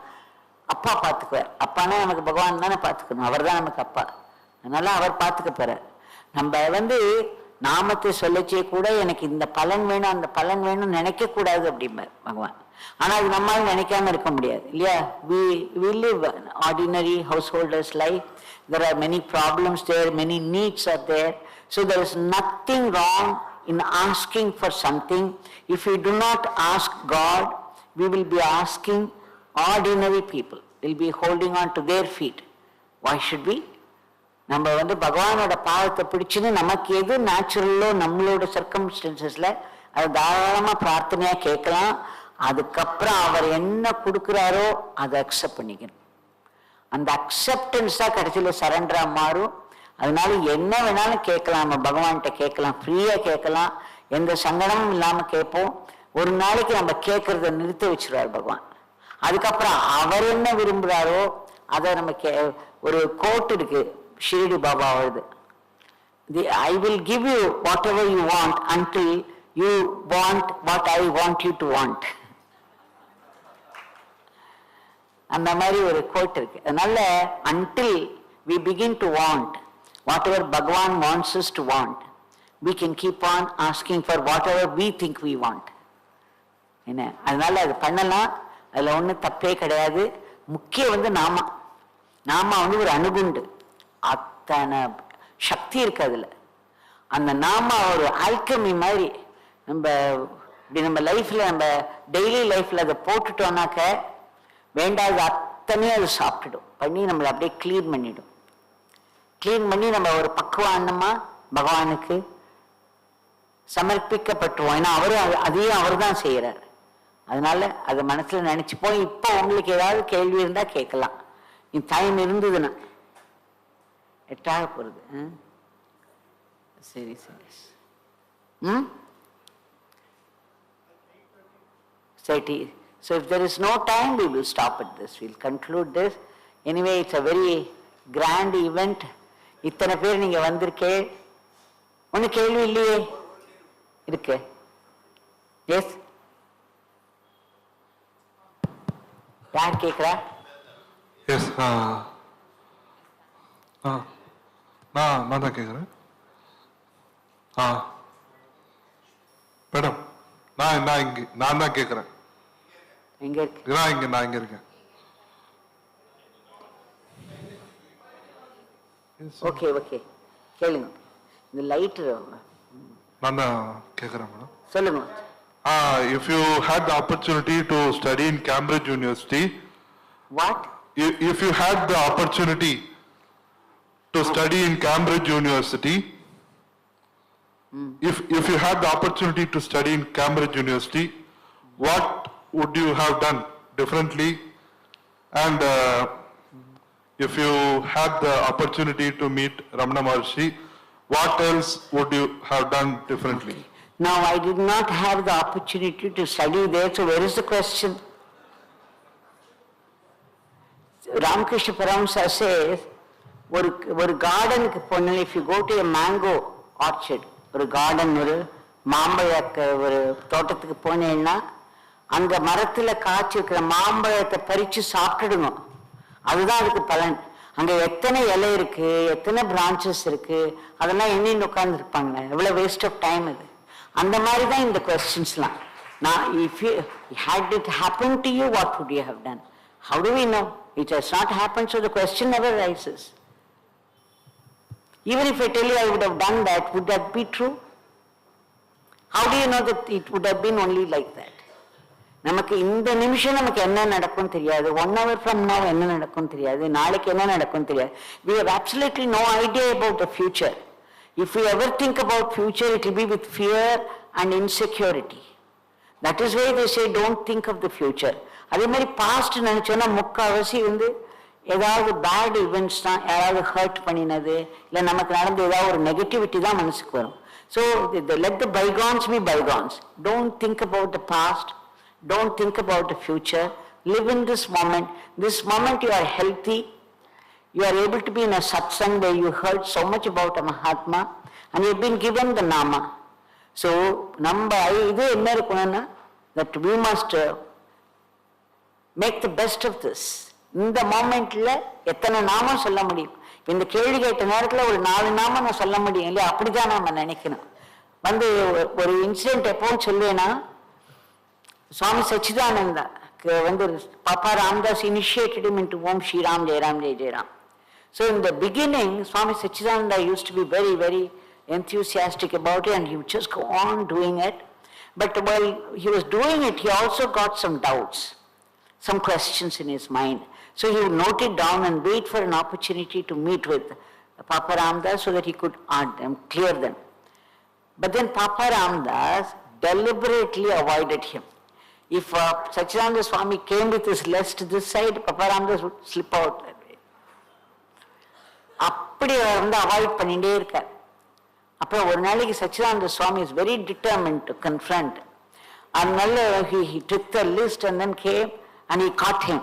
அப்பா பார்த்துக்குவார். அப்பானா நமக்கு பகவான் தானே பார்த்துக்கணும், அவர் தான் நமக்கு அப்பா. அதனால அவர் பார்த்துக்க போறார். நம்ம வந்து நாமத்தை சொல்லச்சே கூட எனக்கு இந்த பலன் வேணும் அந்த பலன் வேணும்னு நினைக்க கூடாது அப்படிம்பார் பகவான். ஆனா அது நம்மால நினைக்காம இருக்க முடியாது இல்லையா. we live an ordinary householder's life. There are many problems there, many needs are there. So there is nothing wrong in asking for something. If we do not ask God, we will be asking ordinary people. We'll be holding on to their feet. Why should we? நம்ம வந்து பகவானோட பாதத்தை பிடிச்சுன்னு நமக்கு எது நேச்சுரலோ நம்மளோட சர்க்கம்ஸ்டன்சஸ்ல அதை தாராளமா பிரார்த்தனையா கேட்கலாம். அதுக்கப்புறம் அவர் என்ன கொடுக்குறாரோ அதை அக்செப்ட் பண்ணிக்கணும். அந்த அக்செப்டன்ஸ் தான் கடைசியில சரண்டரா மாறும். அதனால என்ன வேணாலும் கேட்கலாம், நம்ம பகவான்கிட்ட கேட்கலாம், ஃப்ரீயா கேட்கலாம், எந்த சங்கடமும் இல்லாம கேட்போம். ஒரு நாளைக்கு நம்ம கேட்கறத நிறுத்த வச்சிருவார் பகவான். அதுக்கப்புறம் அவர் என்ன விரும்புறாரோ அதை நம்ம ஒரு கோட் இருக்கு ஷிரடி பாபா வருது, I will give you whatever you want until you want what I want you to want. அந்த மாதிரி ஒரு கோட் இருக்கு. அதனால until we begin to want whatever Bhagavan wants us to want, we can keep on asking for whatever we think we want. என்ன, அதனால அது பண்ணலாம், அதில் ஒன்றும் தப்பே கிடையாது. முக்கியம் நாம ஒரு அணுகுண்டு, அத்தனை சக்தி இருக்கு அதில். அந்த நாம ஒரு ஆல்கமி மாதிரி நம்ம லைஃப்ல, நம்ம டெய்லி லைஃப்ல அதை போட்டுட்டோம்னாக்க வேண்டாத அத்தனையும் அது சாப்பிட்டுடும், பண்ணி நம்மளை அப்படியே கிளீன் பண்ணிடும். கிளீன் பண்ணி நம்ம ஒரு பக்குவானமா பகவானுக்கு சமர்ப்பிக்கப்பட்டுருவோம். ஏன்னா அதையும் அவர் தான் செய்யறாரு. அதனால அதை மனசுல நினைச்சுப்போம். இப்போ உங்களுக்கு ஏதாவது கேள்வி இருந்தா கேட்கலாம். டைம் இருந்ததுன்னா. 8 போறது. சரி சரி. சரி. So if there is no time, we will stop at this. We'll conclude this. Anyway, it's a very grand event. இத்தனை பேர் நீங்க வந்திருக்கே, ஒன்னும் கேள்வி இல்லையே? இருக்கு. எஸ், யார் கேட்கிறா? எஸ், நான் தான் கேட்குறேன். மேடம், நான் தான் கேட்குறேன். எங்க இருக்கு? நான் இங்க இருக்கேன். ஓகே ஓகே, கேளுங்க. இந்த லைட் நான் தான் கேட்குறேன் மேடம். சொல்லுங்க. If you had the opportunity to study in Cambridge University. What? If you had the opportunity to study in Cambridge University, if you had the opportunity to study in Cambridge University, what would you have done differently? And if you had the opportunity to meet Ramana Maharshi, what else would you have done differently? Now, I did not have the opportunity to study there, so where is the question? Ramakrishna Paramsa says, ஒரு கார்டனுக்கு போனால், if you go to a mango orchard, ஒரு garden, ஒரு மாம்பழ ஒரு தோட்டத்துக்கு போனேன்னா, அங்க மரத்துல காய்ச்சிருக்கிற மாம்பழத்தை பறிச்சு சாப்பிட்டுடுங்க. அதுதான் அதுக்கு பலன். அங்க எத்தனை இலை இருக்கு, எத்தனை பிரான்ச்சஸ் இருக்கு, அதெல்லாம் எண்ணின்னு உட்கார்ந்து இருப்பாங்க. எவ்வளவு வேஸ்ட் ஆஃப் டைம் இது. அந்த மாதிரி தான் இந்த கொஸ்டின்ஸ்லாம். நான் if you had it happened to you, what would you have done? How do we know? It has not happened, so the question never rises. Even if I tell you I would have done that, would that be true? How do you know that it would have been only like that? நமக்கு இந்த நிமிஷம் நமக்கு என்ன நடக்கும் தெரியாது. 1 hour from now என்ன நடக்கும் தெரியாது. நாளைக்கு என்ன நடக்கும் தெரியாது. We have absolutely no idea about the future. If we ever think about future, it will be with fear and insecurity. That is why they say don't think of the future. அதே மாதிரி past நினைச்சோன்னா முக்கால்வாசி ஏதாவது bad events தான், யாராவது hurt பண்ணினது, இல்லை நமக்கு நடந்த ஏதாவது ஒரு நெகட்டிவிட்டி தான் மனசுக்கு வரும். So let the bygones be bygones. Don't think about the past. Don't think about the future. Live in this moment. This moment you are healthy. You are able to be in a satsang where you heard so much about a Mahatma and you have been given the nama. So, இது என்ன இருக்கணும்னா, that we must make the best of this. இந்த மோமெண்ட்ல எத்தனை நாமம் சொல்ல முடியும்? இந்த கேள்வி கேட்ட நேரத்தில் ஒரு 4 நாமம் நான் சொல்ல முடியும் இல்லையா? அப்படிதான் நம்ம நினைக்கணும். ஒரு இன்சிடென்ட் எப்பவும் சொல்லுவேன்னா, சுவாமி Satchidananda Papa Ramdas initiated him into Om Shri Ram Jai Ram Jai Jai Ram. So in the beginning, Swami Satchidananda used to be very, very enthusiastic about it, and he would just go on doing it. But while he was doing it, he also got some doubts, some questions in his mind. So he would note it down and wait for an opportunity to meet with Papa Ramdas so that he could clear them. But then Papa Ramdas deliberately avoided him. If Satchidananda Swami came with his legs to this side, Papa Ramdas would slip out that way. அப்படி avoid பண்ணிட்டே இருக்கார். அப்புறம் ஒரு நாளைக்கு Satchidananda Swami is very determined to confront. அதனால he took the list and then came and he caught him.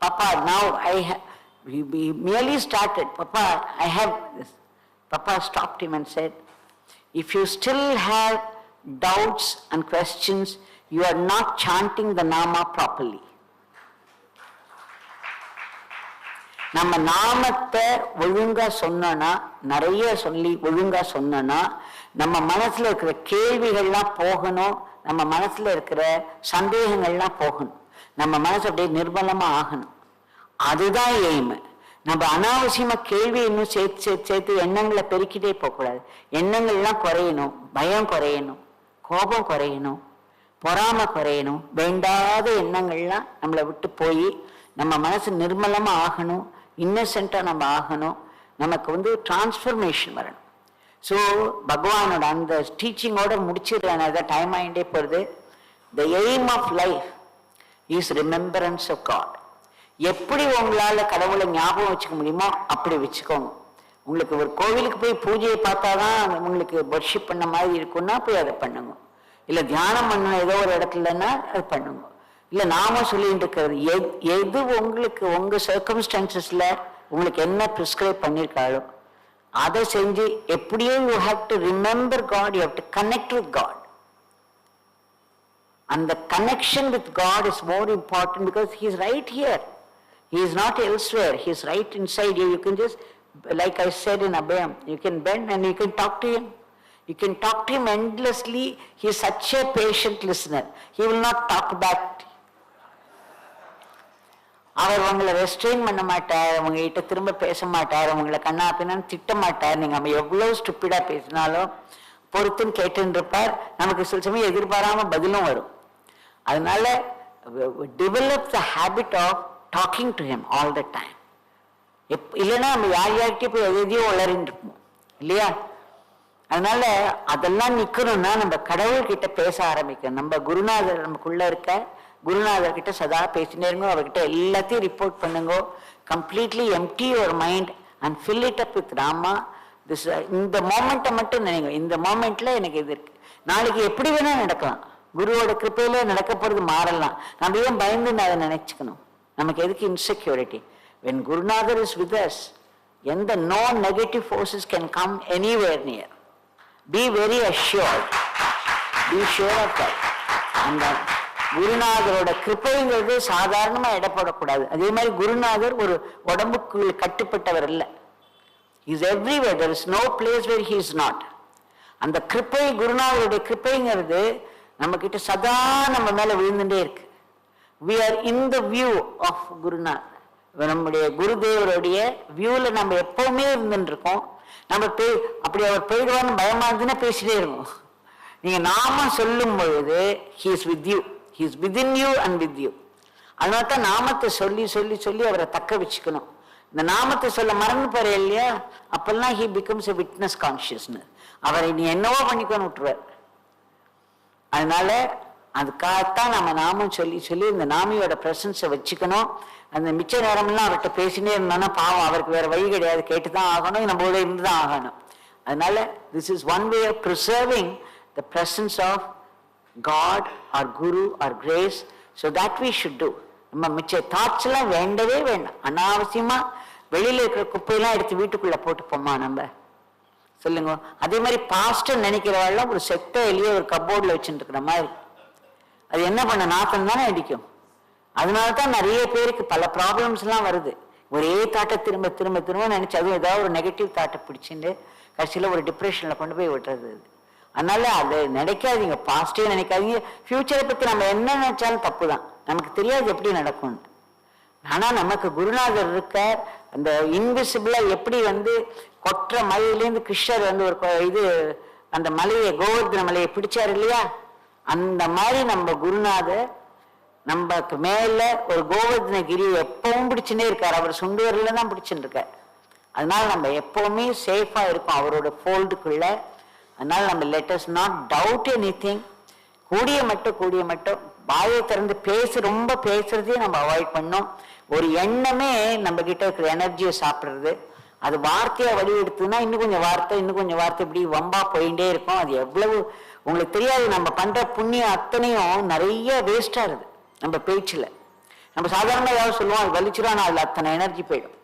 Papa, now he merely started, Papa, I have this. Papa stopped him and said, if you still have doubts and questions, you are not chanting the nama properly. நம்ம நாமத்தை ஒழுங்கா சொன்னோன்னா, நிறைய சொல்லி ஒழுங்கா சொன்னோன்னா, நம்ம மனசுல இருக்கிற கேள்விகள்லாம் போகணும், நம்ம மனசுல இருக்கிற சந்தேகங்கள்லாம் போகணும், நம்ம மனசு அப்படியே நிர்மலமா ஆகணும். அதுதான் எய்மு. நம்ம அனாவசியமா கேள்வி இன்னும் சேர்த்து சேர்த்து சேர்த்து எண்ணங்களை பெருக்கிட்டே போகக்கூடாது. எண்ணங்கள்லாம் குறையணும், பயம் குறையணும், கோபம் குறையணும், பொறாமை குறையணும், வேண்டாத எண்ணங்கள்லாம் நம்மளை விட்டு போய் நம்ம மனசு நிர்மலமா ஆகணும், இன்னசென்ட்டா நம்ம ஆகணும், நமக்கு டிரான்ஸ்ஃபர்மேஷன் வரணும். ஸோ பகவானோட அந்த டீச்சிங்கோட முடிச்சிடுறேன், அதான் டைம் ஆகிட்டே போகிறது. The aim of life is remembrance of God. எப்படி உங்களால் கடவுளை ஞாபகம் வச்சுக்க முடியுமோ அப்படி வச்சுக்கோங்க. உங்களுக்கு ஒரு கோவிலுக்கு போய் பூஜையை பார்த்தா தான் உங்களுக்கு வர்ஷிப் பண்ண மாதிரி இருக்குன்னா போய் அதை பண்ணுங்க. இல்லை தியானம் பண்ணணும் ஏதோ ஒரு இடத்துலன்னா அது பண்ணுங்க. இல்லை நாம சொல்லிட்டு இருக்கிறது எது உங்களுக்கு உங்கள் சர்க்கம்ஸ்டான்சஸில் உங்களுக்கு என்ன ப்ரிஸ்கிரைப் பண்ணியிருக்காளோ அதை செஞ்சு எப்படியோ you have to remember God, you have to connect with God. And the connection with God is more important because He is right here. He is not elsewhere. He is right inside you. You can just, like I said in Abhayam, you can bend and you can talk to Him. You can talk to Him endlessly. He is such a patient listener. He will not talk back. அவர் உங்களை restrain பண்ண மாட்டார், உங்ககிட்ட திரும்ப பேச மாட்டார், உங்களை கண்ணா பின்னான்னு திட்ட மாட்டார். நீங்கள் நம்ம எவ்வளோ ஸ்டூப்பிடாக பேசினாலும் பொறுத்துன்னு கேட்டுன்னு இருப்பார். நமக்கு சில சமயம் எதிர்பாராமல் பதிலும் வரும். அதனால develop the habit of talking to him all the time. இல்லைன்னா நம்ம யார்கிட்டயும் போய் எதையோ வளரின்னு இருப்போம் இல்லையா? அதனால அதெல்லாம் நிற்கணும்னா நம்ம கடவுள்கிட்ட பேச ஆரம்பிக்கணும். நம்ம குருநாதர் நமக்குள்ள இருக்க குருநாதர்கிட்ட சதா பேசினே இருங்கோ, அவர்கிட்ட எல்லாத்தையும் ரிப்போர்ட் பண்ணுங்க. Completely empty your mind and fill it up with Rama. இந்த மோமெண்ட்டை மட்டும் நினைங்க, இந்த மோமெண்ட்ல எனக்கு இது இருக்கு, நாளைக்கு எப்படி வேணா நடக்கலாம், குருவோட கிருப்பையில நடக்க போறது மாறலாம். நம்ம ஏன் பயந்து அதை நினைச்சுக்கணும்? நமக்கு எதுக்கு insecurity? when Gurunatha is with us, எந்த no negative forces can come anywhere near. Be very assured, be sure of that. அந்த குருநாதரோட கிருப்பைங்கிறது சாதாரணமா இடப்படக்கூடாது. அதே மாதிரி குருநாதர் ஒரு உடம்புக்கு கட்டுப்பட்டவர் இல்லை. He is everywhere. There is no place where he is not. அந்த கிருப்பை, குருநாதருடைய கிருப்பைங்கிறது நம்ம கிட்ட சதா நம்ம மேல விழுந்துட்டே இருக்கு. We are in the view of Gurunath. நம்முடைய குருதேவருடைய வியூல நம்ம எப்பவுமே இருந்துட்டு இருக்கோம். நம்ம அப்படி அவர் போயிடுவான்னு பயமா இருந்துன்னா பேசிட்டே இருக்கோம். நீங்க நாம சொல்லும் பொழுது he is with you, he is within you and with you. அதனால தான் நாமத்தை சொல்லி சொல்லி சொல்லி அவரை தக்க வச்சுக்கணும். இந்த நாமத்தை சொல்ல மறந்து போற இல்லையா, அப்பெல்லாம் he becomes a witness consciousness. அவரை நீ என்னவோ பண்ணிக்கொண்டு விட்டுருவார். அதனால அதுக்காகத்தான் நம்ம நாமம் சொல்லி சொல்லி இந்த நாமியோட பிரசன்ஸை வச்சுக்கணும். அந்த மிச்ச நேரம்லாம் அவர்கிட்ட பேசினே இருந்தோன்னா பாவம், அவருக்கு வேற வழி கிடையாது, கேட்டுதான் ஆகணும், நம்மளோட இருந்துதான் ஆகணும். அதனால this is one way of preserving the presence of God or Guru or grace, so that we should do. நம்ம மிச்ச தாட்ஸ் எல்லாம் வேண்டவே வேண்டாம். அனாவசியமா வெளியில இருக்கிற குப்பையெல்லாம் எடுத்து வீட்டுக்குள்ள போட்டுப்போமா நம்ம? சொல்லுங்க. அதே மாதிரி பாஸ்டர் நினைக்கிறவாள்லாம் ஒரு செத்த எலிய ஒரு கப்போர்டில் வச்சுட்டு இருக்கிற மாதிரி, அது என்ன பண்ண நாத்தம் தானே அடிக்கும். அதனால தான் நிறைய பேருக்கு பல ப்ராப்ளம்ஸ் எல்லாம் வருது. ஒரே தாட்டை திரும்ப திரும்ப திரும்ப நினைச்சு அதுவும் ஏதாவது ஒரு நெகட்டிவ் தாட்டை பிடிச்சிட்டு கடைசியில் ஒரு டிப்ரெஷன்ல கொண்டு போய் விட்டுறது. அதனால அதை நினைக்காதீங்க, பாஸ்டே நினைக்காதீங்க. ஃபியூச்சரை பத்தி நம்ம என்ன நினைச்சாலும் தப்பு தான், நமக்கு தெரியாது எப்படி நடக்கும்னு. ஆனா நமக்கு குருநாதர் இருக்க அந்த இன்விசிபிளா எப்படி கொற்ற மலையிலேருந்து கிருஷ்ணர் ஒரு அந்த மலையை கோவர்தன மலையை பிடிச்சாரு இல்லையா, அந்த மாதிரி நம்ம குருநாதர் நமக்கு மேல ஒரு கோவர்தனகிரி எப்பவும் பிடிச்சுட்டே இருக்காரு. அவர் சுண்டுவரில தான் பிடிச்சுட்டு இருக்கார். அதனால நம்ம எப்பவுமே சேஃபா இருக்கும் அவரோட ஃபோல்டுக்குள்ள. அதனால நம்ம let us not doubt anything. கூடிய மட்டும் வாயை திறந்து ரொம்ப பேசுறதையும் நம்ம அவாய்ட் பண்ணோம். ஒரு எண்ணமே நம்ம கிட்ட இருக்கிற எனர்ஜியை சாப்பிடுறது. அது வார்த்தையா வடிவெடுத்துன்னா இன்னும் கொஞ்சம் வார்த்தை இப்படி வம்பா போயிட்டே இருக்கும். அது எவ்வளவு உங்களுக்கு தெரியாது. நம்ம பண்ற புண்ணியம் அத்தனையும் நிறைய வேஸ்டா இருக்கு நம்ம பேச்சுல. நம்ம சாதாரணமா ஏதாவது சொல்லுவோம், அது வலிச்சுடும், அதுல அத்தனை எனர்ஜி போயிடும்.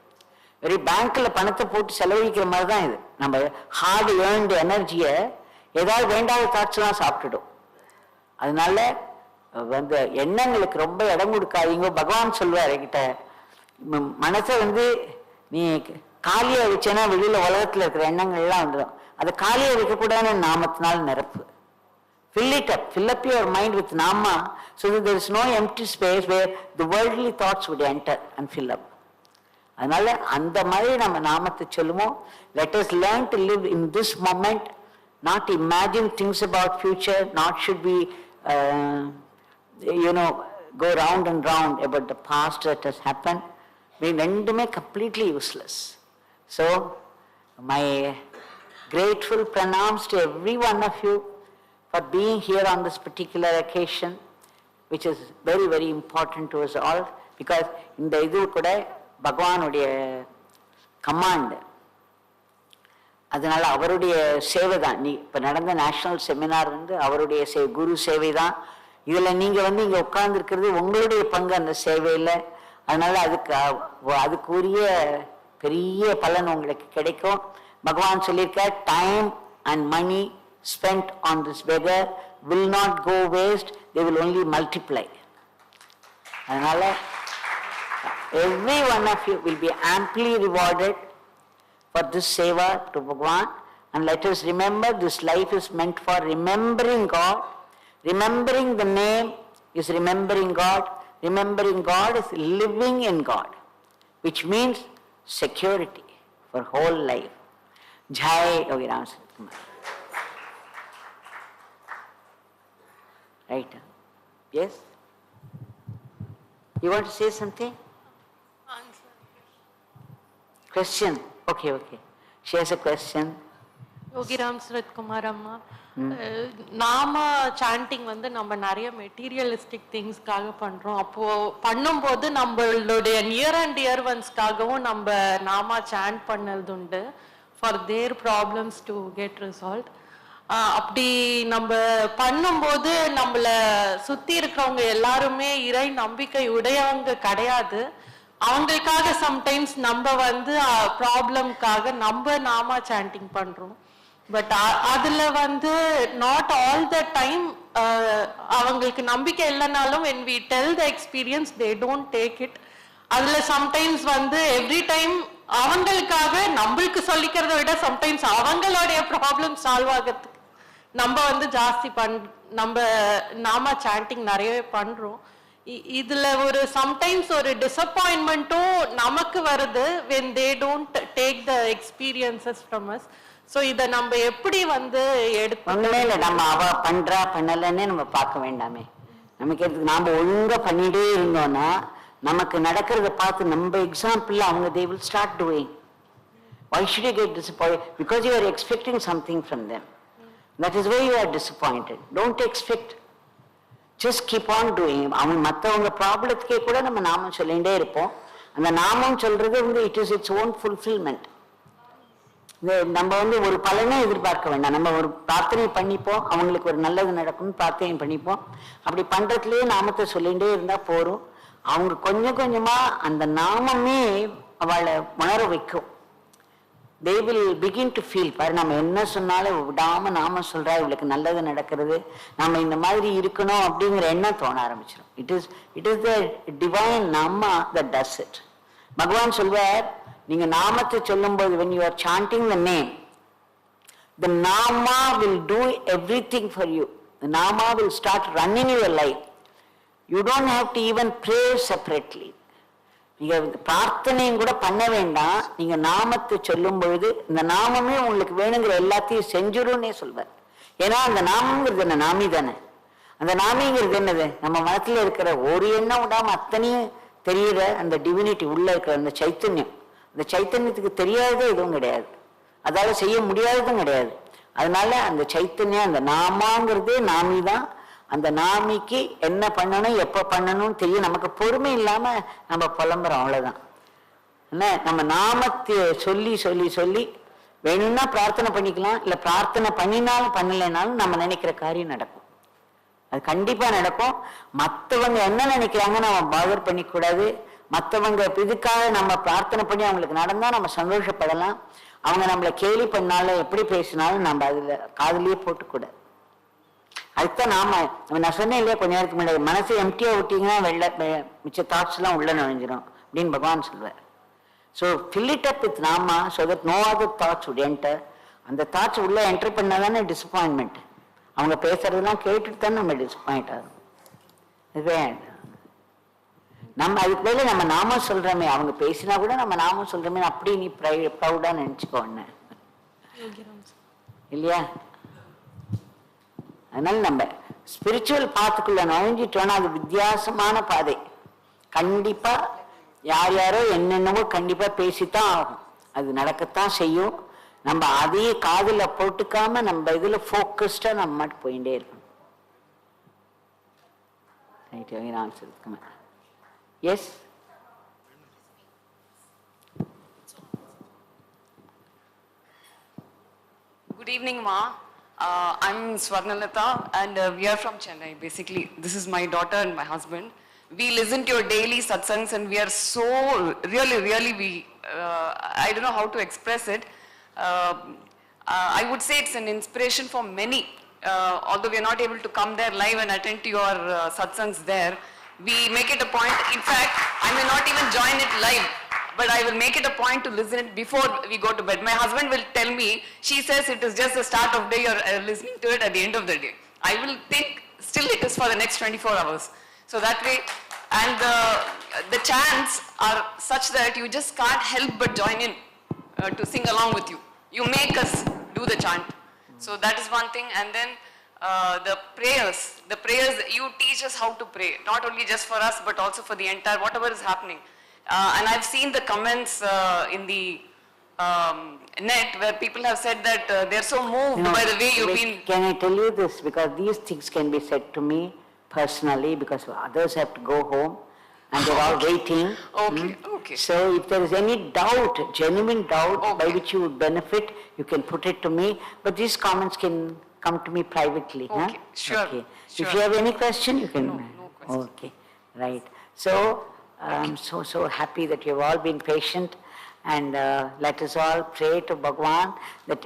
வெறும் பேங்க்ல பணத்தை போட்டு செலவழிக்கிற மாதிரி தான் இது. நம்ம ஹார்ட் ஏர்ன்டு எனர்ஜியை ஏதாவது வேண்டாத தாட்ஸ்லாம் சாப்பிட்டுடும். அதனால எண்ணங்களுக்கு ரொம்ப இடம் கொடுக்காதீங்க. பகவான் சொல்வார் என்கிட்ட, மனசை நீ காலியா வச்சேன்னா வெளியில உலகத்துல இருக்கிற எண்ணங்கள்லாம் வந்துடும். அதை காலியா வைக்கக்கூடாதுன்னு நாமத்தினால் நிரப்பு. Fill it up. Fill up your mind with Nama so that there is no empty space where the worldly thoughts would enter and fill up. அதனால அந்த மாதிரி நம்ம நாமத்தை சொல்லுவோம். Let us learn to live in this moment, not imagine things about future, not should we go round and round about the past that has happened. ரெண்டுமே completely useless. So my grateful pranams to every one of you for being here on this particular occasion, which is very, very important to us all, because இந்த இது கூட பகவானுடைய command. அதனால அவருடைய சேவை தான். இப்ப நடந்த நேஷனல் செமினார் அவருடைய குரு சேவை தான். இதுல நீங்க இங்க உட்கார்ந்து இருக்கிறது உங்களுடைய பங்கு அந்த சேவையில. அதனால அதுக்குரிய பெரிய பலன் உங்களுக்கு கிடைக்கும். பகவான் சொல்லியிருக்க, time and money spent on this beggar will not go waste, they will only multiply. அதனால every one of you will be amply rewarded for this seva to Bhagavan. And let us remember, this life is meant for remembering God. Remembering the name is remembering God. Remembering God is living in God, which means security for whole life. Jaya Yogi Ramsuratkumar. Right? Yes? You want to say something? Answer. Question? Okay. She has a question. Yogi Ramsuratkumar amma, நாம sanding நம்ம நிறைய materialistic திங்ஸ்க்காக பண்றோம். அப்போ பண்ணும்போது நம்மளுடைய near and dear ஒன்ஸ்க்காகவும் நம்ம நாம sand பண்ணது உண்டு for their problems to get resolve. அப்படி நம்ம பண்ணும்போது நம்மள சுத்தி இருக்கிறவங்க எல்லாருமே இறை நம்பிக்கை உடையவங்க கிடையாது. அவங்களுக்காக சம்டைம்ஸ் நம்ம ப்ராப்ளம்காக நம்ம நாம சாண்டிங் பண்றோம். பட் அதுல நாட் ஆல் த டைம் அவங்களுக்கு நம்பிக்கை இல்லைனாலும் when we tell the experience they don't take it. அதுல சம்டைம்ஸ் எவ்ரி டைம் அவங்களுக்காக நம்மளுக்கு சொல்லிக்கிறத விட சம்டைம்ஸ் அவங்களுடைய ப்ராப்ளம் சால்வ் ஆகிறதுக்கு நம்ம ஜாஸ்தி நம்ம நாம சாண்டிங் நிறையவே பண்றோம். இதுல ஒரு சம்டைம்ஸ் ஒரு டிசப்பாயின்மெண்ட்டும் நமக்கு வருது when they don't take the experiences from us. So இத நம்ம எப்படி எடுத்து நம்ம அவ பண்றா பண்ணலன்னு நம்ம பார்க்க வேண்டாமே. நமக்கு நாம ஒழுங்கா பண்ணிட்டே இருந்தோம்னா நமக்கு நடக்கிறத பார்த்து நம்ம எக்ஸாம்பிள் அவங்க they will start doing. Why should you get disappointed? Because you are expecting something from them. That is why you are disappointed. Don't expect. Just keep on doing. அவங்க மற்றவங்க ப்ராப்ளத்துக்கே கூட நம்ம நாமம் சொல்லிகிட்டே இருப்போம். அந்த நாமம் சொல்றது it is its own fulfillment. நம்ம ஒரு பலனை எதிர்பார்க்க வேண்டாம். நம்ம ஒரு பிரார்த்தனை பண்ணிப்போம், அவங்களுக்கு ஒரு நல்லது நடக்கும்னு பிரார்த்தனை பண்ணிப்போம். அப்படி பண்றதுலயே நாமத்தை சொல்லிகிட்டே இருந்தா போறோம். அவங்க கொஞ்சம் கொஞ்சமா அந்த நாமமே அவளை உணர வைக்கும். they will begin to feel, பாரு நம்ம என்ன சொன்னாலும் விடாம நாம சொல்றா, இவளுக்கு நல்லது நடக்கிறது, நம்ம இந்த மாதிரி இருக்கணும் அப்படிங்கிற எண்ணம் தோண ஆரம்பிச்சிடும். it is the divine nama that does it. பகவான் சொல்வார், நீங்க நாமத்தை சொல்லும் போது when you are chanting the name, the nama will do everything for you. The nama will start running your life. You don't have to even pray separately. நீங்க பிரார்த்தனையும் கூட பண்ண வேண்டாம். நீங்க நாமத்தை சொல்லும் பொழுது இந்த நாமமே உங்களுக்கு வேணுங்கிற எல்லாத்தையும் செஞ்சிரும்னே சொல்வார். ஏன்னா அந்த நாமங்கிறது என்ன? நாமி தானே. அந்த நாமிங்கிறது என்னது? நம்ம மனத்துல இருக்கிற ஒரு எண்ணம் விடாம அத்தனையும் தெரியுற அந்த டிவினிட்டி உள்ள இருக்கிற அந்த சைத்தன்யம். அந்த சைத்தன்யத்துக்கு தெரியாததே எதுவும் கிடையாது, அதால செய்ய முடியாததும் கிடையாது. அதனால அந்த சைத்தன்யம், அந்த நாமாங்கிறதே நாமி தான். அந்த நாமிக்கு என்ன பண்ணணும் எப்ப பண்ணணும்னு தெரியும். நமக்கு பொறுமை இல்லாம நம்ம புலம்புறோம், அவ்வளவுதான். என்ன, நம்ம நாமத்தை சொல்லி சொல்லி சொல்லி வேணும்னா பிரார்த்தனை பண்ணிக்கலாம், இல்ல பிரார்த்தனை பண்ணினாலும் பண்ணலைனாலும் நம்ம நினைக்கிற காரியம் நடக்கும். அது கண்டிப்பா நடக்கும். மற்றவங்க என்ன நினைக்கிறாங்க நம்ம பாதர் பண்ணிக்கூடாது. மற்றவங்க இதுக்காக நம்ம பிரார்த்தனை பண்ணி அவங்களுக்கு நடந்தா நம்ம சந்தோஷப்படலாம். அவங்க நம்மளை கேலி பண்ணாலும் எப்படி பேசினாலும் நம்ம அதில் காதலியே போட்டுக்கூடாது. அதுதான் நான் சொன்னேன் இல்லையா கொஞ்ச நேரத்துக்கு முன்னாடி, மனசை எம்டியாக விட்டீங்கன்னா மிச்ச தாட்ஸ்லாம் உள்ள நுழைஞ்சிரும் அப்படின்னு பகவான் சொல்வார். So fill it up with Nama so that no other thoughts would enter. அந்த தாட்ஸ் உள்ள என்டர் பண்ணாதானே டிசப்பாயின்மெண்ட். அவங்க பேசுறதெல்லாம் கேட்டுட்டு தான் நம்ம டிசப்பாயிண்ட் ஆகும். இதுவே நம்ம அதுக்கு மேலே நம்ம நாமம் சொல்றோமே, அவங்க பேசினா கூட நம்ம நாமம் சொல்றோமே, அப்படி நீ ப்ரௌடா நினைச்சுக்கோன்னு இல்லையா? அதனால நம்ம ஸ்பிரிச்சுவல் பாத்துக்குள்ள நுழைஞ்சிட்டோம்னா அது வித்தியாசமான பாதை. கண்டிப்பா யார் யாரோ என்னென்னவோ கண்டிப்பா பேசித்தான் ஆகும், அது நடக்கத்தான் செய்யும். நம்ம அதையே காதுல போட்டுக்காம நம்ம இதுல போக்கஸ்டா நம்ம மட்டும் போயிட்டே இருக்கணும். Yes, Good evening, Ma. I'm Swarnalata, and we are from Chennai. Basically, this is my daughter and my husband. We listen to your daily satsangs, and we are so really, I don't know how to express it. I would say it's an inspiration for many. Although we are not able to come there live and attend to your satsangs there, we make it a point. In fact, I may not even join it live, but I will make it a point to listen it before we go to bed. My husband will tell me, she says it is just the start of day, you're listening to it at the end of the day. I will think still it is for the next 24 hours. So that way, and the chants are such that you just can't help but join in to sing along with you. You make us do the chant. So that is one thing. And then the prayers, you teach us how to pray, not only just for us, but also for the entire, whatever is happening. And I've seen the comments in the net where people have said that they're so moved by the way you've been. Can I tell you this? Because these things can be said to me personally, because others have to go home and they're all waiting. Okay. So if there is any doubt, genuine doubt by which you would benefit, you can put it to me. But these comments can come to me privately. Okay, sure. Okay. Sure. If you have any question, you can. No question. Okay, right. So I'm so happy that you've all been patient, and let us all pray to Bhagavan that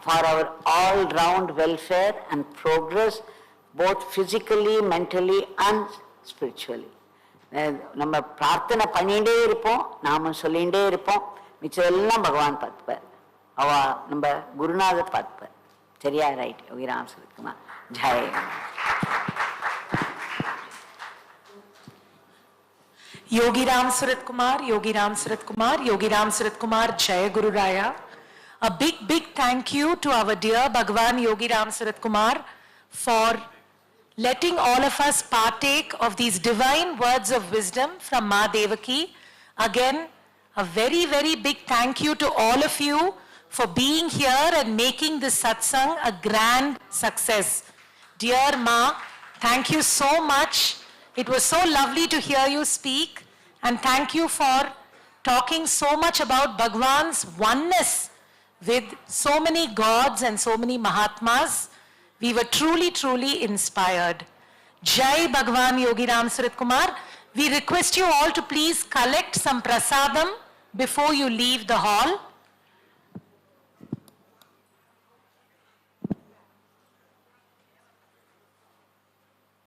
for our all-round welfare and progress, both physically, mentally and spiritually. நம்ம பிரார்த்தனை பண்ணிட்டே இருப்போம், நாம சொல்லிகிட்டே இருப்போம், மிச்சதெல்லாம் பகவான் பார்த்துப்பார், நம்ம குருநாதர் பார்த்துப்பார். சரியா? ரைட். யோகி ராம்சுரத்குமார். ஜெய. Yogi Ramsuratkumar, Yogi Ramsuratkumar, Yogi Ramsuratkumar, Jaya Guru Raya. A big thank you to our dear Bhagawan Yogi Ramsuratkumar for letting all of us partake of these divine words of wisdom from Devaki. Again, a very big thank you to all of you for being here and making this satsang a grand success. Dear Ma, thank you so much. It was so lovely to hear you speak, and thank you for talking so much about Bhagwan's oneness with so many gods and so many Mahatmas. We were truly inspired. Jai Bhagawan Yogi Ramsuratkumar. We request you all to please collect some prasadam before you leave the hall.